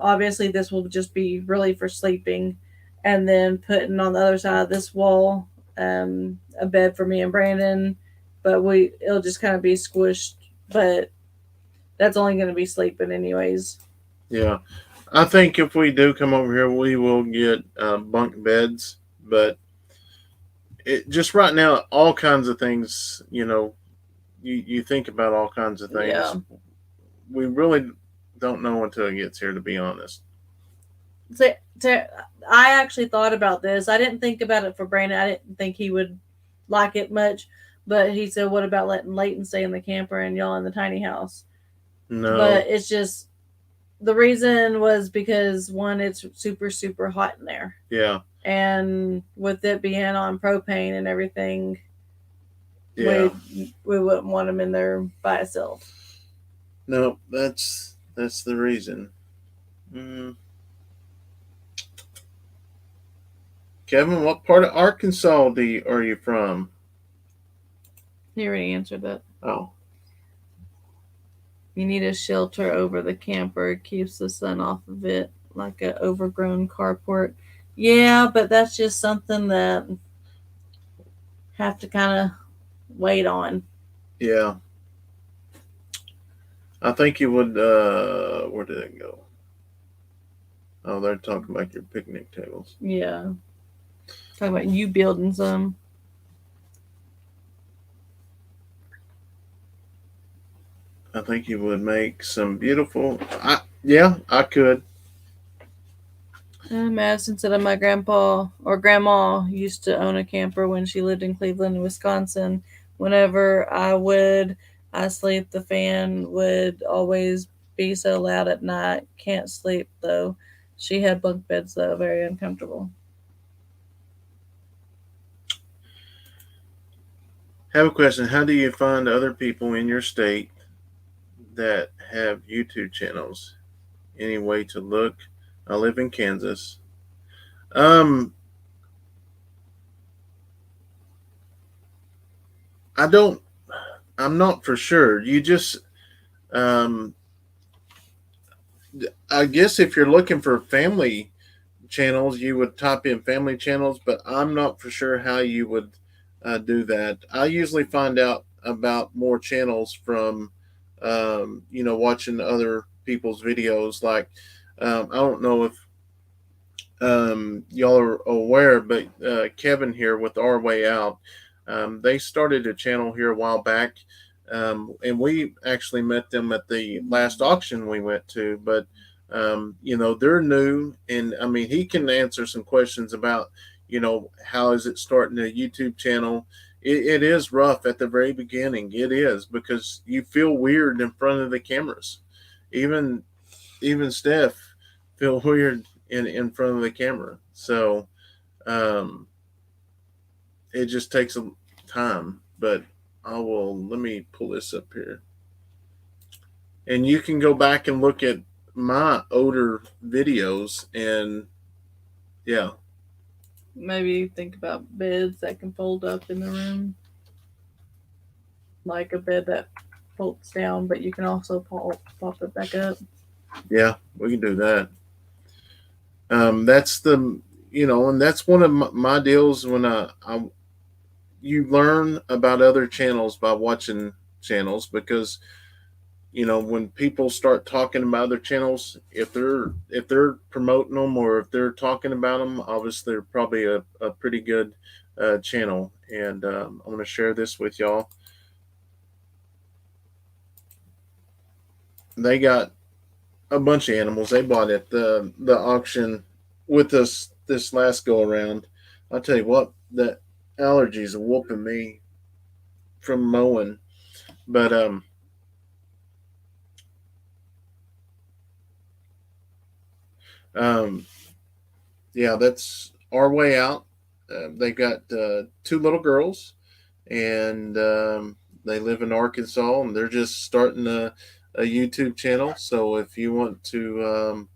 [SPEAKER 2] obviously this will just be really for sleeping, and then putting on the other side of this wall a bed for me and Brandon, but we it'll just kind of be squished, but that's only going to be sleeping anyways.
[SPEAKER 1] Yeah, I think if we do come over here, we will get bunk beds. But it just right now, all kinds of things. You think about all kinds of
[SPEAKER 2] Yeah.
[SPEAKER 1] things. We really don't know until it gets here, to be honest.
[SPEAKER 2] So, I actually thought about this. I didn't think about it for Brandon. I didn't think he would like it much, but he said, "What about letting Leighton stay in the camper and y'all in the tiny house?"
[SPEAKER 1] No.
[SPEAKER 2] But it's just the reason was because one, it's super super hot in there,
[SPEAKER 1] Yeah.
[SPEAKER 2] and with it being on propane and everything,
[SPEAKER 1] Yeah.
[SPEAKER 2] we wouldn't want him in there by itself.
[SPEAKER 1] No. That's the reason. Mm. Kevin, what part of Arkansas are you from?
[SPEAKER 2] He already answered that.
[SPEAKER 1] Oh.
[SPEAKER 2] You need a shelter over the camper. It keeps the sun off of it, like an overgrown carport. Yeah, but that's just something that have to kind of wait on.
[SPEAKER 1] Yeah. I think you would. Where did it go? Oh, they're talking about your picnic tables.
[SPEAKER 2] Yeah, talking about you building some.
[SPEAKER 1] I think you would make some beautiful. Yeah, I could.
[SPEAKER 2] Madison said that my grandpa or grandma used to own a camper when she lived in Cleveland, Wisconsin. Whenever I sleep, the fan would always be so loud at night. Can't sleep though. She had bunk beds though, very uncomfortable.
[SPEAKER 1] Have a question. How do you find other people in your state that have YouTube channels? Any way to look? I live in Kansas. Um, I don't. I'm not for sure. You just. Um, I guess if you're looking for family channels, you would type in family channels, but I'm not for sure how you would do that. I usually find out about more channels from, watching other people's videos. Like, I don't know if y'all are aware, but Kevin here with Our Way Out, they started a channel here a while back. And we actually met them at the last auction we went to. But they're new, and I mean, he can answer some questions about, how is it starting a YouTube channel. It is rough at the very beginning. It is, because you feel weird in front of the cameras. Even even Steph feel weird in front of the camera. So um, it just takes a time. But I will, let me pull this up here, and you can go back and look at my older videos. And yeah,
[SPEAKER 2] Maybe think about beds that can fold up in the room, like a bed that folds down, but you can also pop it back up.
[SPEAKER 1] yeah, we can do that. That's the, and that's one of my deals when you learn about other channels by watching channels. Because when people start talking about other channels, if they're promoting them, or if they're talking about them, obviously they're probably a pretty good channel. And I'm going to share this with y'all. They got a bunch of animals. They bought at the auction with us this last go around. I'll tell you what, the allergies are whooping me from mowing. But um, yeah, that's our way out. They've got two little girls, and they live in Arkansas, and they're just starting a YouTube channel. So if you want to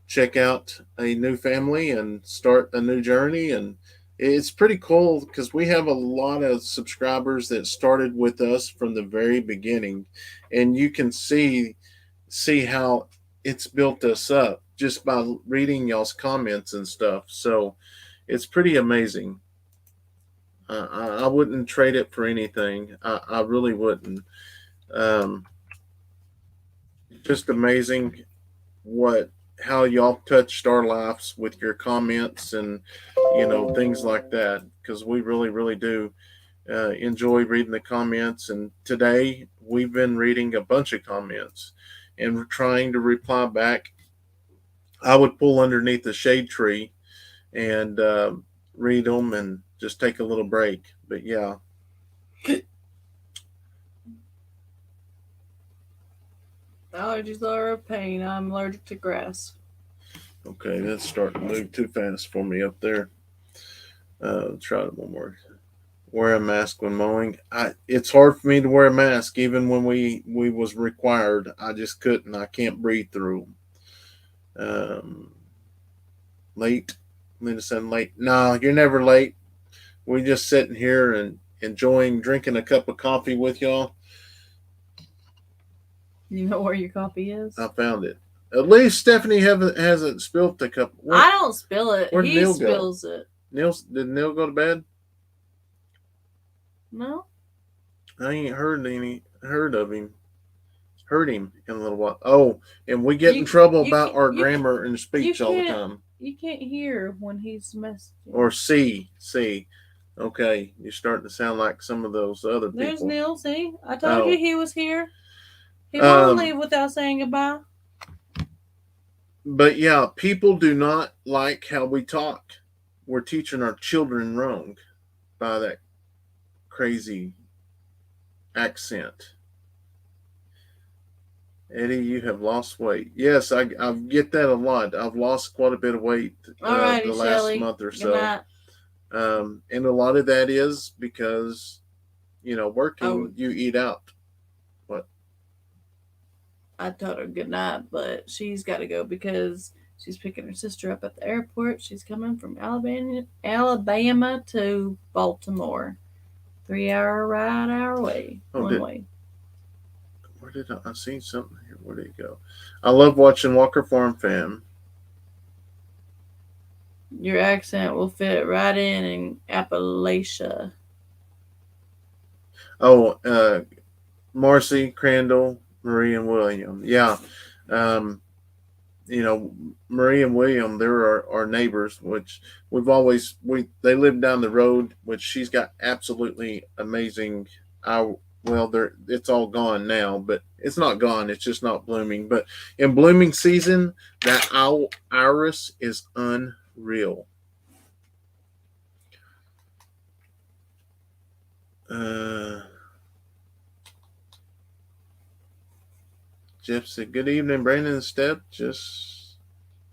[SPEAKER 1] check out a new family and start a new journey, and it's pretty cool because we have a lot of subscribers that started with us from the very beginning, and you can see how it's built us up just by reading y'all's comments and stuff. So it's pretty amazing. I wouldn't trade it for anything. I really wouldn't. Um, just amazing what how y'all touched our lives with your comments and things like that, because we really do enjoy reading the comments. And today we've been reading a bunch of comments and we're trying to reply back. I would pull underneath the shade tree and read them and just take a little break. But yeah.
[SPEAKER 2] Allergies are a pain. I'm allergic to grass.
[SPEAKER 1] Okay, that's starting to move too fast for me up there. Try it one more. Wear a mask when mowing. It's hard for me to wear a mask even when we was required. I just couldn't. I can't breathe through them. Late. Linda said late. No, you're never late. We're just sitting here and enjoying drinking a cup of coffee with y'all.
[SPEAKER 2] You know where your coffee is?
[SPEAKER 1] I found it. At least Stephanie hasn't spilled the cup.
[SPEAKER 2] I don't spill it.
[SPEAKER 1] Where'd
[SPEAKER 2] He
[SPEAKER 1] Neil
[SPEAKER 2] spills
[SPEAKER 1] go?
[SPEAKER 2] it.
[SPEAKER 1] Did Neil go to bed?
[SPEAKER 2] No.
[SPEAKER 1] I ain't heard of him. Heard him in a little while. Oh, and we get in trouble about our grammar and speech all the time.
[SPEAKER 2] You can't hear when he's messaging.
[SPEAKER 1] Or see. Okay, you're starting to sound like some of those other people.
[SPEAKER 2] There's Neil. See, I told you he was here. He won't leave without saying goodbye.
[SPEAKER 1] But yeah, people do not like how we talk. We're teaching our children wrong by that crazy accent. Eddie, you have lost weight. Yes, I get that a lot. I've lost quite a bit of weight the last
[SPEAKER 2] Shelley.
[SPEAKER 1] month or so. And a lot of that is because, working, you eat out. What?
[SPEAKER 2] I told her good night, but she's got to go because she's picking her sister up at the airport. She's coming from Alabama to Baltimore. 3-hour ride our way. One way.
[SPEAKER 1] Where did I seen something here? Where did it go? I love watching Walker Farm Fam.
[SPEAKER 2] Your accent will fit right in Appalachia.
[SPEAKER 1] Oh, Marcy, Crandall, Marie, and William. Yeah. Marie and William, they're our neighbors, which they live down the road, which she's got absolutely amazing. It's all gone now, but it's not gone. It's just not blooming. But in blooming season, that iris is unreal. Jeff said, "Good evening, Brandon and Steph. Just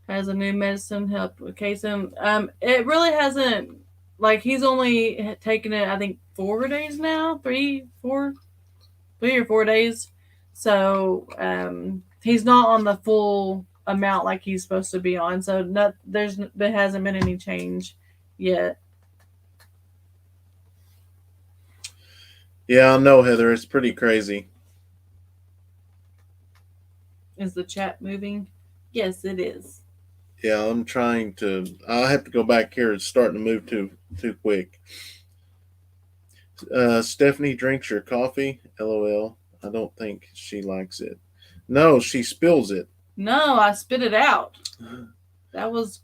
[SPEAKER 2] has a new medicine helped with Kayson. It really hasn't. Like he's only taken it, I think, 4 days now, 3 or 4 days. So he's not on the full amount like he's supposed to be on. So there hasn't been any change yet.
[SPEAKER 1] Yeah, I know, Heather. It's pretty crazy.
[SPEAKER 2] Is the chat moving? Yes, it is.
[SPEAKER 1] Yeah, I'm trying to. I'll have to go back here. It's starting to move too quick. Stephanie drinks your coffee. LOL. I don't think she likes it. No, she spills it.
[SPEAKER 2] No, I spit it out. That was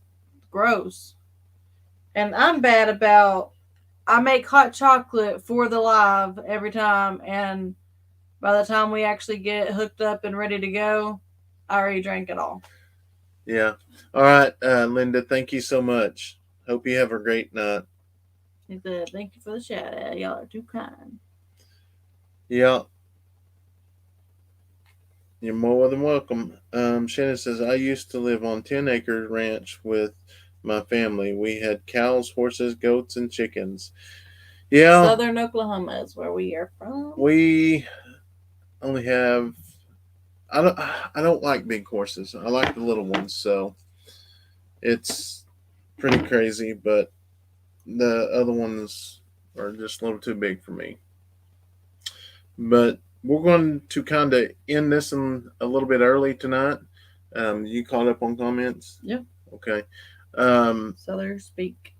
[SPEAKER 2] gross. And I'm bad about. I make hot chocolate for the live every time, and by the time we actually get hooked up and ready to go, I already drank it all.
[SPEAKER 1] Yeah. All right, Linda. Thank you so much. Hope you have a great night.
[SPEAKER 2] He said, "Thank you for the shout out. Y'all are too kind."
[SPEAKER 1] Yeah. You're more than welcome. Shannon says, I used to live on 10-acre ranch with my family. We had cows, horses, goats, and chickens. Yeah,
[SPEAKER 2] Southern Oklahoma is where we are from.
[SPEAKER 1] we only have. I don't like big horses. I like the little ones. So it's pretty crazy, but the other ones are just a little too big for me. But we're going to kind of end this in a little bit early tonight. You caught up on comments?
[SPEAKER 2] Yeah.
[SPEAKER 1] Okay. Um,
[SPEAKER 2] Southern speak.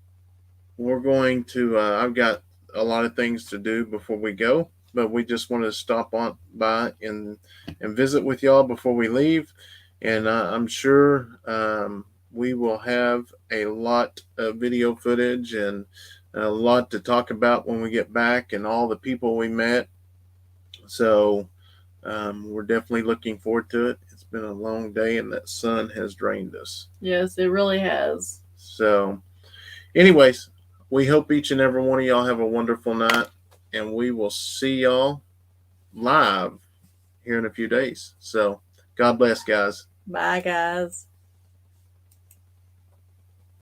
[SPEAKER 1] we're going to, I've got a lot of things to do before we go, but we just want to stop on by and visit with y'all before we leave. And I'm sure we will have a lot of video footage and a lot to talk about when we get back and all the people we met. So we're definitely looking forward to it. It's been a long day and that sun has drained us.
[SPEAKER 2] Yes, it really has.
[SPEAKER 1] So, anyways, we hope each and every one of y'all have a wonderful night, and we will see y'all live here in a few days. So, God bless, guys.
[SPEAKER 2] Bye, guys.